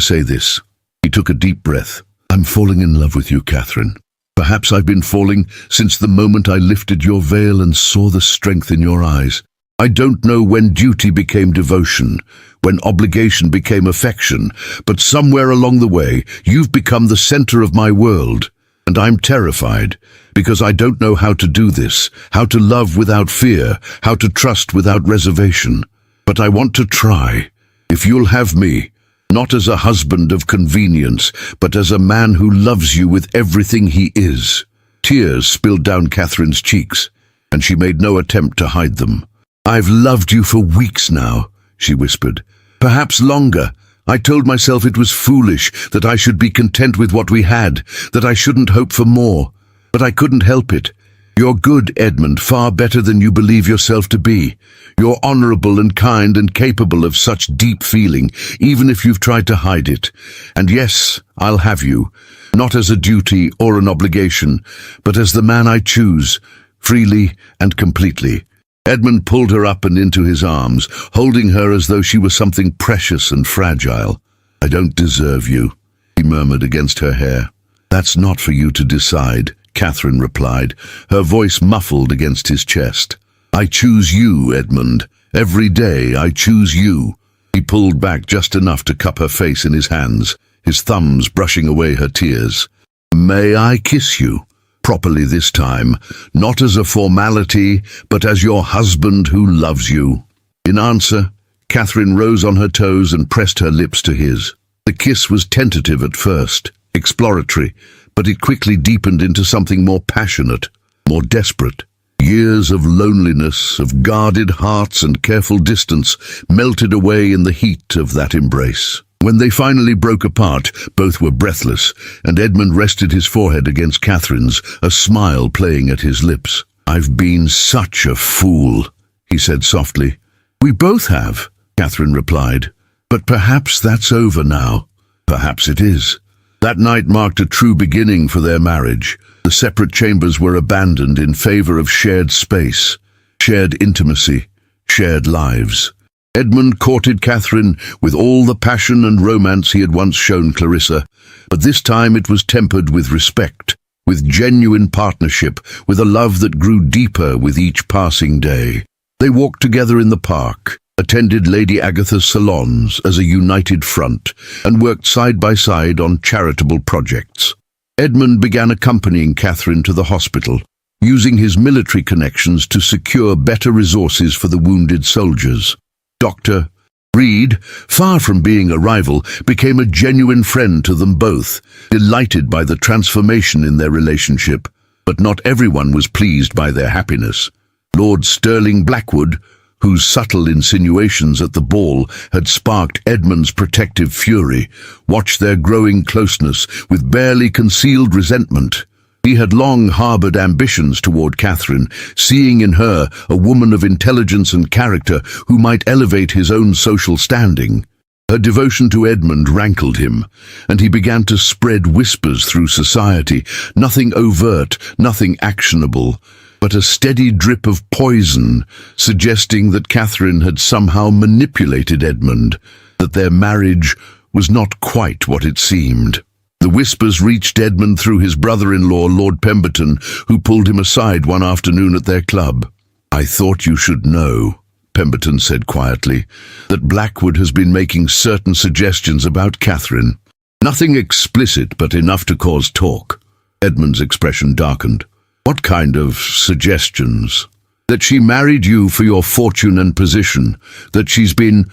say this." He took a deep breath. "I'm falling in love with you, Catherine. Perhaps I've been falling since the moment I lifted your veil and saw the strength in your eyes. I don't know when duty became devotion, when obligation became affection, but somewhere along the way, you've become the center of my world. And I'm terrified, because I don't know how to do this, how to love without fear, how to trust without reservation. But I want to try. If you'll have me, not as a husband of convenience, but as a man who loves you with everything he is." Tears spilled down Catherine's cheeks, and she made no attempt to hide them. "I've loved you for weeks now," she whispered. "Perhaps longer. I told myself it was foolish, that I should be content with what we had, that I shouldn't hope for more. But I couldn't help it. You're good, Edmund, far better than you believe yourself to be. You're honorable and kind and capable of such deep feeling, even if you've tried to hide it. And yes, I'll have you, not as a duty or an obligation, but as the man I choose, freely and completely." Edmund pulled her up and into his arms, holding her as though she was something precious and fragile. "I don't deserve you," he murmured against her hair. "That's not for you to decide," Catherine replied, her voice muffled against his chest. "I choose you, Edmund. Every day I choose you." He pulled back just enough to cup her face in his hands, his thumbs brushing away her tears. "May I kiss you? Properly this time, not as a formality, but as your husband who loves you." In answer, Catherine rose on her toes and pressed her lips to his. The kiss was tentative at first, exploratory, but it quickly deepened into something more passionate, more desperate. Years of loneliness, of guarded hearts and careful distance melted away in the heat of that embrace. When they finally broke apart, both were breathless, and Edmund rested his forehead against Catherine's, a smile playing at his lips. "I've been such a fool," he said softly. "We both have," Catherine replied. "But perhaps that's over now." Perhaps it is. That night marked a true beginning for their marriage. The separate chambers were abandoned in favor of shared space, shared intimacy, shared lives. Edmund courted Catherine with all the passion and romance he had once shown Clarissa, but this time it was tempered with respect, with genuine partnership, with a love that grew deeper with each passing day. They walked together in the park, attended Lady Agatha's salons as a united front, and worked side by side on charitable projects. Edmund began accompanying Catherine to the hospital, using his military connections to secure better resources for the wounded soldiers. Dr. Reed, far from being a rival, became a genuine friend to them both, delighted by the transformation in their relationship. But not everyone was pleased by their happiness. Lord Sterling Blackwood, whose subtle insinuations at the ball had sparked Edmund's protective fury, watched their growing closeness with barely concealed resentment. He had long harbored ambitions toward Catherine, seeing in her a woman of intelligence and character who might elevate his own social standing. Her devotion to Edmund rankled him, and he began to spread whispers through society, nothing overt, nothing actionable, but a steady drip of poison, suggesting that Catherine had somehow manipulated Edmund, that their marriage was not quite what it seemed. The whispers reached Edmund through his brother-in-law, Lord Pemberton, who pulled him aside one afternoon at their club. "I thought you should know," Pemberton said quietly, "that Blackwood has been making certain suggestions about Catherine. Nothing explicit, but enough to cause talk." Edmund's expression darkened. "What kind of suggestions?" "That she married you for your fortune and position, that she's been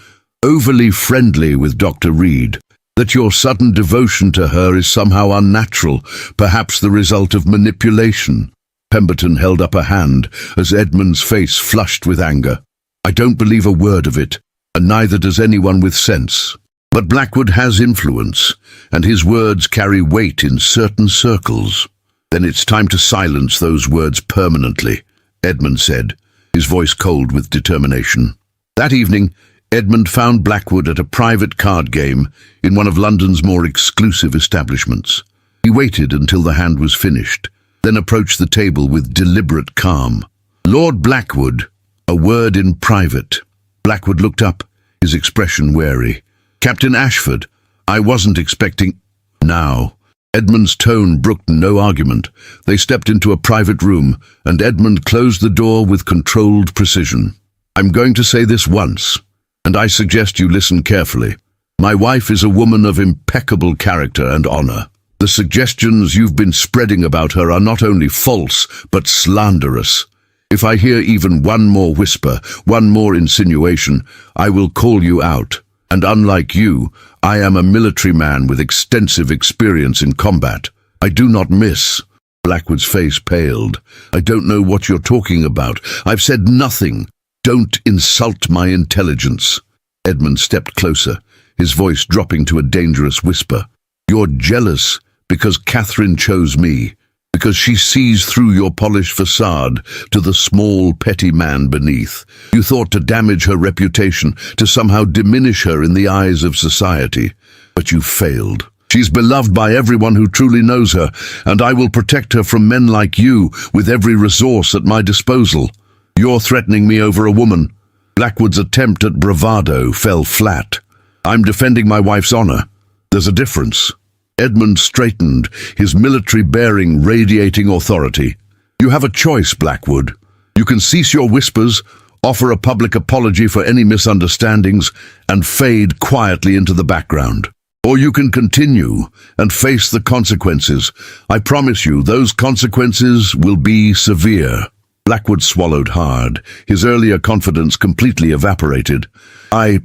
overly friendly with Dr. Reed, that your sudden devotion to her is somehow unnatural, perhaps the result of manipulation." Pemberton held up a hand as Edmund's face flushed with anger. "I don't believe a word of it, and neither does anyone with sense. But Blackwood has influence, and his words carry weight in certain circles." "Then it's time to silence those words permanently," Edmund said, his voice cold with determination. That evening, Edmund found Blackwood at a private card game in one of London's more exclusive establishments. He waited until the hand was finished, then approached the table with deliberate calm. "Lord Blackwood, a word in private." Blackwood looked up, his expression wary. "Captain Ashford, I wasn't expecting—" "Now." Edmund's tone brooked no argument. They stepped into a private room, and Edmund closed the door with controlled precision. "I'm going to say this once, and I suggest you listen carefully. My wife is a woman of impeccable character and honor. The suggestions you've been spreading about her are not only false, but slanderous. If I hear even one more whisper, one more insinuation, I will call you out. And unlike you, I am a military man with extensive experience in combat. I do not miss." Blackwood's face paled. "I don't know what you're talking about. I've said nothing. Don't insult my intelligence." Edmund stepped closer, his voice dropping to a dangerous whisper. "You're jealous because Catherine chose me, because she sees through your polished facade to the small, petty man beneath. You thought to damage her reputation, to somehow diminish her in the eyes of society. But you failed. She's beloved by everyone who truly knows her, and I will protect her from men like you with every resource at my disposal. You're threatening me over a woman." Blackwood's attempt at bravado fell flat. "I'm defending my wife's honor. There's a difference." Edmund straightened, his military bearing radiating authority. "You have a choice, Blackwood. You can cease your whispers, offer a public apology for any misunderstandings, and fade quietly into the background. Or you can continue and face the consequences. I promise you, those consequences will be severe." Blackwood swallowed hard, his earlier confidence completely evaporated. I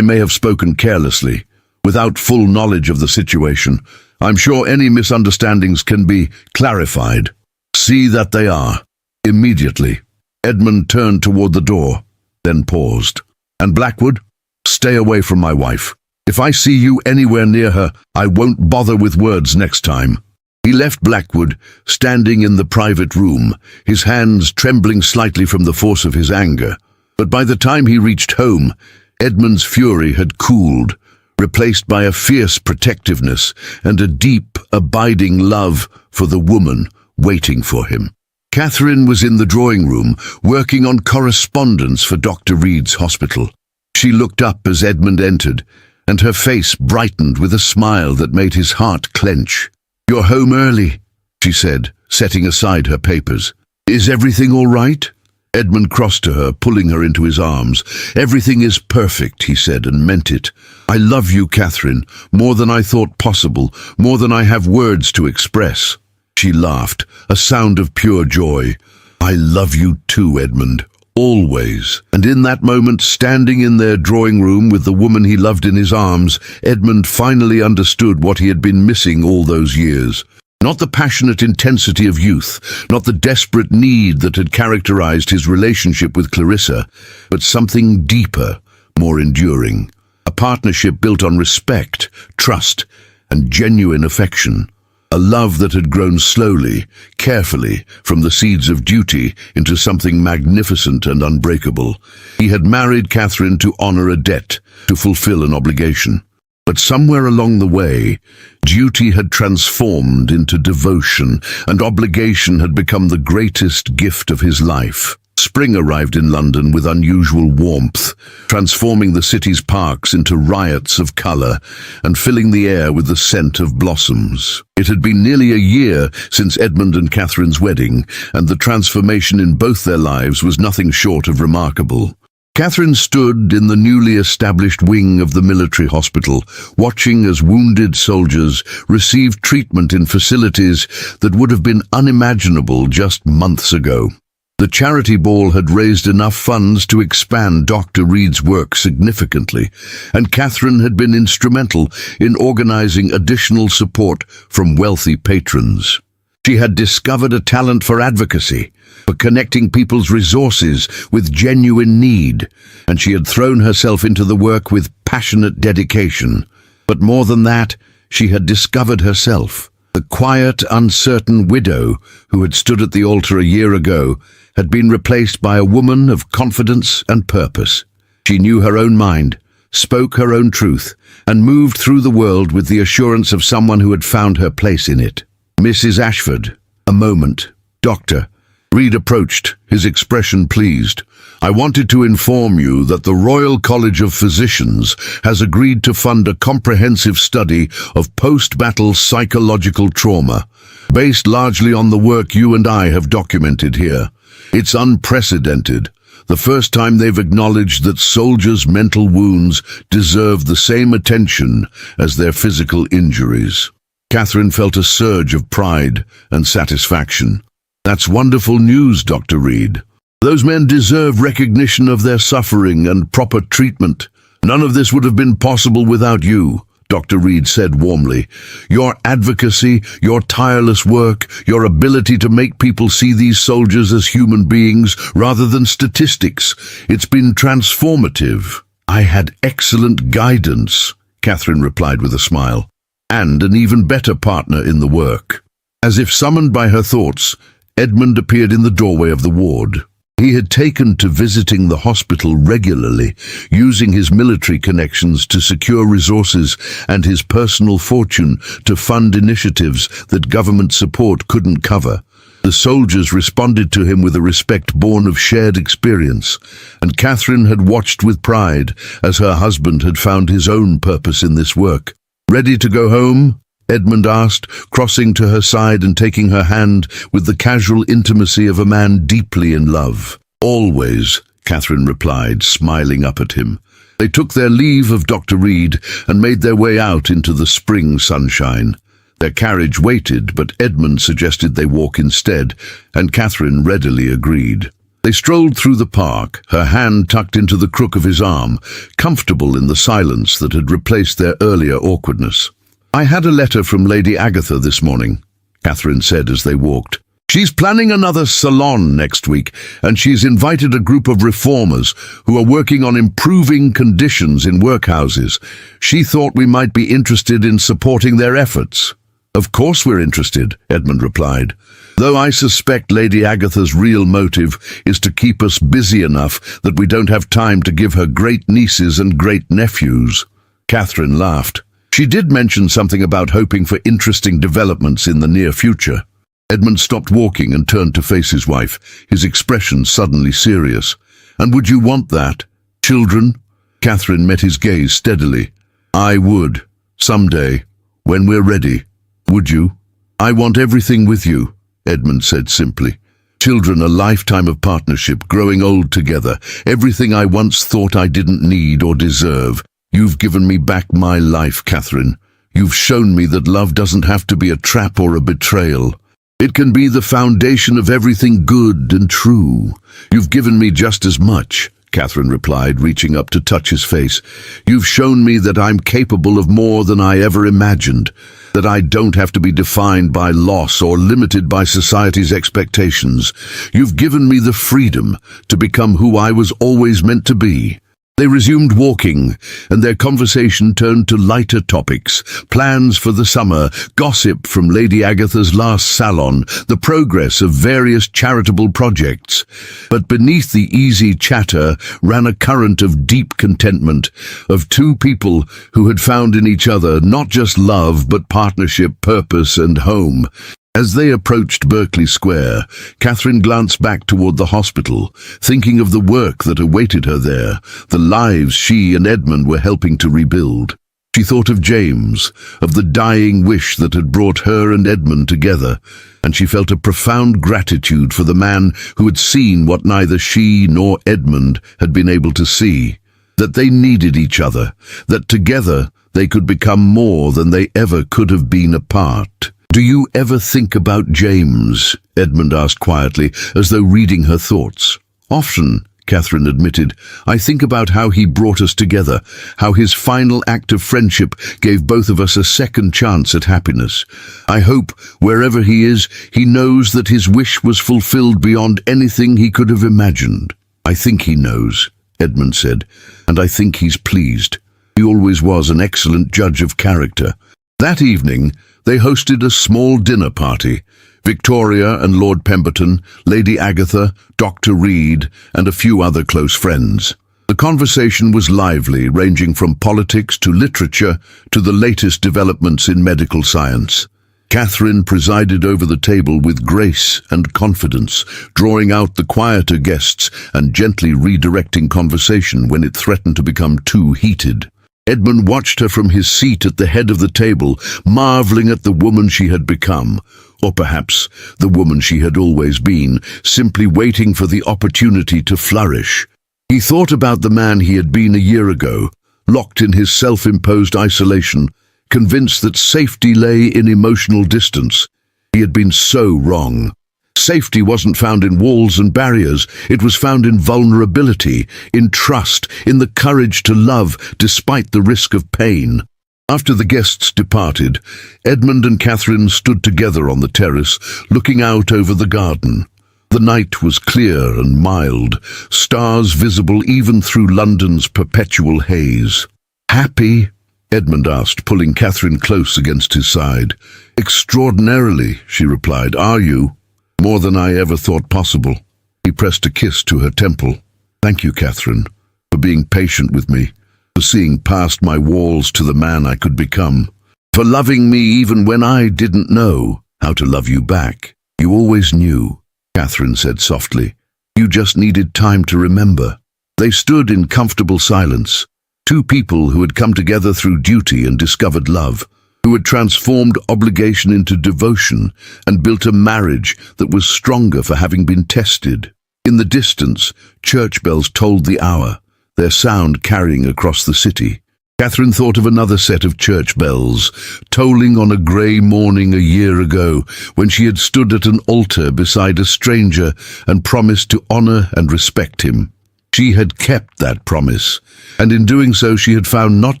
may have spoken carelessly. Without full knowledge of the situation, I'm sure any misunderstandings can be clarified. See that they are. Immediately. Edmund turned toward the door, then paused. And Blackwood, stay away from my wife. If I see you anywhere near her, I won't bother with words next time. He left Blackwood, standing in the private room, his hands trembling slightly from the force of his anger. But by the time he reached home, Edmund's fury had cooled, replaced by a fierce protectiveness and a deep, abiding love for the woman waiting for him. Catherine was in the drawing room, working on correspondence for Dr. Reed's hospital. She looked up as Edmund entered, and her face brightened with a smile that made his heart clench. "You're home early," she said, setting aside her papers. "Is everything all right?" Edmund crossed to her, pulling her into his arms. "Everything is perfect," he said, and meant it. "I love you, Catherine, more than I thought possible, more than I have words to express." She laughed, a sound of pure joy. "I love you too, Edmund, always." And in that moment, standing in their drawing room with the woman he loved in his arms, Edmund finally understood what he had been missing all those years. Not the passionate intensity of youth, not the desperate need that had characterized his relationship with Clarissa, but something deeper, more enduring. A partnership built on respect, trust, and genuine affection. A love that had grown slowly, carefully, from the seeds of duty into something magnificent and unbreakable. He had married Catherine to honor a debt, to fulfill an obligation. But somewhere along the way, duty had transformed into devotion, and obligation had become the greatest gift of his life. Spring arrived in London with unusual warmth, transforming the city's parks into riots of colour and filling the air with the scent of blossoms. It had been nearly a year since Edmund and Catherine's wedding, and the transformation in both their lives was nothing short of remarkable. Catherine stood in the newly established wing of the military hospital, watching as wounded soldiers received treatment in facilities that would have been unimaginable just months ago. The charity ball had raised enough funds to expand Dr. Reed's work significantly, and Catherine had been instrumental in organizing additional support from wealthy patrons. She had discovered a talent for advocacy, for connecting people's resources with genuine need, and she had thrown herself into the work with passionate dedication. But more than that, she had discovered herself. The quiet, uncertain widow who had stood at the altar a year ago had been replaced by a woman of confidence and purpose. She knew her own mind, spoke her own truth, and moved through the world with the assurance of someone who had found her place in it. "Mrs. Ashford, a moment." "Doctor." Reed approached, his expression pleased. "I wanted to inform you that the Royal College of Physicians has agreed to fund a comprehensive study of post-battle psychological trauma, based largely on the work you and I have documented here. It's unprecedented. The first time they've acknowledged that soldiers' mental wounds deserve the same attention as their physical injuries." Catherine felt a surge of pride and satisfaction. "That's wonderful news, Dr. Reed. Those men deserve recognition of their suffering and proper treatment. None of this would have been possible without you," Dr. Reed said warmly. "Your advocacy, your tireless work, your ability to make people see these soldiers as human beings rather than statistics, it's been transformative." "I had excellent guidance," Catherine replied with a smile, "and an even better partner in the work." As if summoned by her thoughts, Edmund appeared in the doorway of the ward. He had taken to visiting the hospital regularly, using his military connections to secure resources and his personal fortune to fund initiatives that government support couldn't cover. The soldiers responded to him with a respect born of shared experience, and Catherine had watched with pride as her husband had found his own purpose in this work. "Ready to go home?" Edmund asked, crossing to her side and taking her hand with the casual intimacy of a man deeply in love. "Always," Catherine replied, smiling up at him. They took their leave of Dr. Reed and made their way out into the spring sunshine. Their carriage waited, but Edmund suggested they walk instead, and Catherine readily agreed. They strolled through the park, her hand tucked into the crook of his arm, comfortable in the silence that had replaced their earlier awkwardness. "I had a letter from Lady Agatha this morning," Catherine said as they walked. "She's planning another salon next week, and she's invited a group of reformers who are working on improving conditions in workhouses. She thought we might be interested in supporting their efforts." "Of course we're interested," Edmund replied, "though I suspect Lady Agatha's real motive is to keep us busy enough that we don't have time to give her great-nieces and great-nephews." Catherine laughed. She did mention something about hoping for interesting developments in the near future. Edmund stopped walking and turned to face his wife, his expression suddenly serious. "And would you want that? Children?" Catherine met his gaze steadily. "I would. Someday. When we're ready. Would you?" "I want everything with you," Edmund said simply. "Children, a lifetime of partnership, growing old together, everything I once thought I didn't need or deserve. You've given me back my life, Catherine. You've shown me that love doesn't have to be a trap or a betrayal. It can be the foundation of everything good and true. You've given me just as much," Catherine replied, reaching up to touch his face. "You've shown me that I'm capable of more than I ever imagined, that I don't have to be defined by loss or limited by society's expectations. You've given me the freedom to become who I was always meant to be." They resumed walking, and their conversation turned to lighter topics: plans for the summer, gossip from Lady Agatha's last salon, the progress of various charitable projects. But beneath the easy chatter ran a current of deep contentment, of two people who had found in each other not just love but partnership, purpose and home. As they approached Berkeley Square, Catherine glanced back toward the hospital, thinking of the work that awaited her there, the lives she and Edmund were helping to rebuild. She thought of James, of the dying wish that had brought her and Edmund together, and she felt a profound gratitude for the man who had seen what neither she nor Edmund had been able to see, that they needed each other, that together they could become more than they ever could have been apart. "Do you ever think about James?" Edmund asked quietly, as though reading her thoughts. "Often," Catherine admitted. "I think about how he brought us together, how his final act of friendship gave both of us a second chance at happiness. I hope, wherever he is, he knows that his wish was fulfilled beyond anything he could have imagined." "I think he knows," Edmund said, "and I think he's pleased. He always was an excellent judge of character." That evening, they hosted a small dinner party. Victoria and Lord Pemberton, Lady Agatha, Dr. Reed, and a few other close friends. The conversation was lively, ranging from politics to literature to the latest developments in medical science. Catherine presided over the table with grace and confidence, drawing out the quieter guests and gently redirecting conversation when it threatened to become too heated. Edmund watched her from his seat at the head of the table, marveling at the woman she had become, or perhaps the woman she had always been, simply waiting for the opportunity to flourish. He thought about the man he had been a year ago, locked in his self-imposed isolation, convinced that safety lay in emotional distance. He had been so wrong. Safety wasn't found in walls and barriers. It was found in vulnerability, in trust, in the courage to love despite the risk of pain. After the guests departed, Edmund and Catherine stood together on the terrace, looking out over the garden. The night was clear and mild, stars visible even through London's perpetual haze. "Happy?" Edmund asked, pulling Catherine close against his side. "Extraordinarily," she replied. "Are you?" "More than I ever thought possible." He pressed a kiss to her temple. "Thank you, Catherine, for being patient with me, for seeing past my walls to the man I could become, for loving me even when I didn't know how to love you back. You always knew," Catherine said softly. "You just needed time to remember." They stood in comfortable silence, two people who had come together through duty and discovered love, who had transformed obligation into devotion and built a marriage that was stronger for having been tested. In the distance, church bells tolled the hour, their sound carrying across the city. Catherine thought of another set of church bells, tolling on a grey morning a year ago, when she had stood at an altar beside a stranger and promised to honour and respect him. She had kept that promise, and in doing so she had found not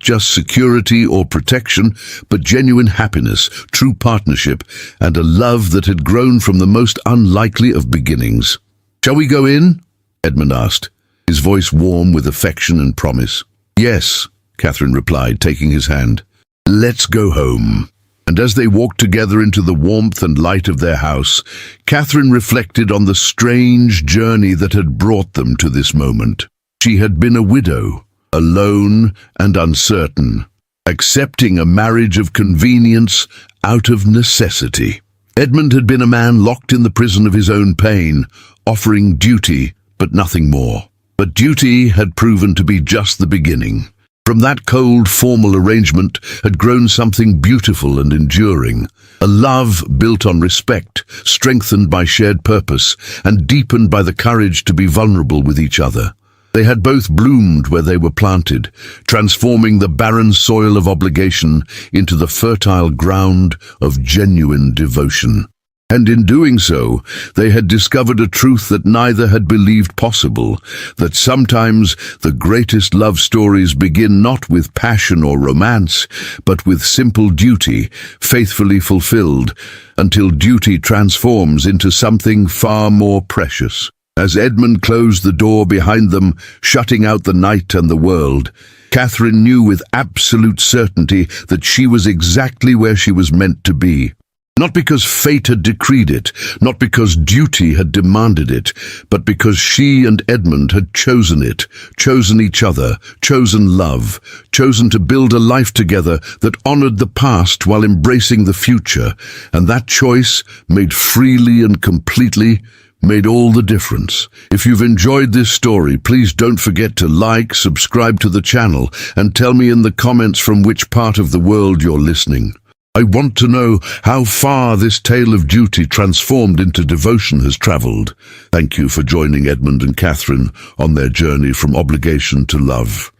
just security or protection, but genuine happiness, true partnership, and a love that had grown from the most unlikely of beginnings. "Shall we go in?" Edmund asked, his voice warm with affection and promise. "Yes," Catherine replied, taking his hand. "Let's go home." And as they walked together into the warmth and light of their house, Catherine reflected on the strange journey that had brought them to this moment. She had been a widow, alone and uncertain, accepting a marriage of convenience out of necessity. Edmund had been a man locked in the prison of his own pain, offering duty, but nothing more. But duty had proven to be just the beginning. From that cold, formal arrangement had grown something beautiful and enduring, a love built on respect, strengthened by shared purpose, and deepened by the courage to be vulnerable with each other. They had both bloomed where they were planted, transforming the barren soil of obligation into the fertile ground of genuine devotion. And in doing so, they had discovered a truth that neither had believed possible, that sometimes the greatest love stories begin not with passion or romance, but with simple duty, faithfully fulfilled, until duty transforms into something far more precious. As Edmund closed the door behind them, shutting out the night and the world, Catherine knew with absolute certainty that she was exactly where she was meant to be. Not because fate had decreed it, not because duty had demanded it, but because she and Edmund had chosen it, chosen each other, chosen love, chosen to build a life together that honored the past while embracing the future. And that choice, made freely and completely, made all the difference. If you've enjoyed this story, please don't forget to like, subscribe to the channel, and tell me in the comments from which part of the world you're listening. I want to know how far this tale of duty transformed into devotion has traveled. Thank you for joining Edmund and Catherine on their journey from obligation to love.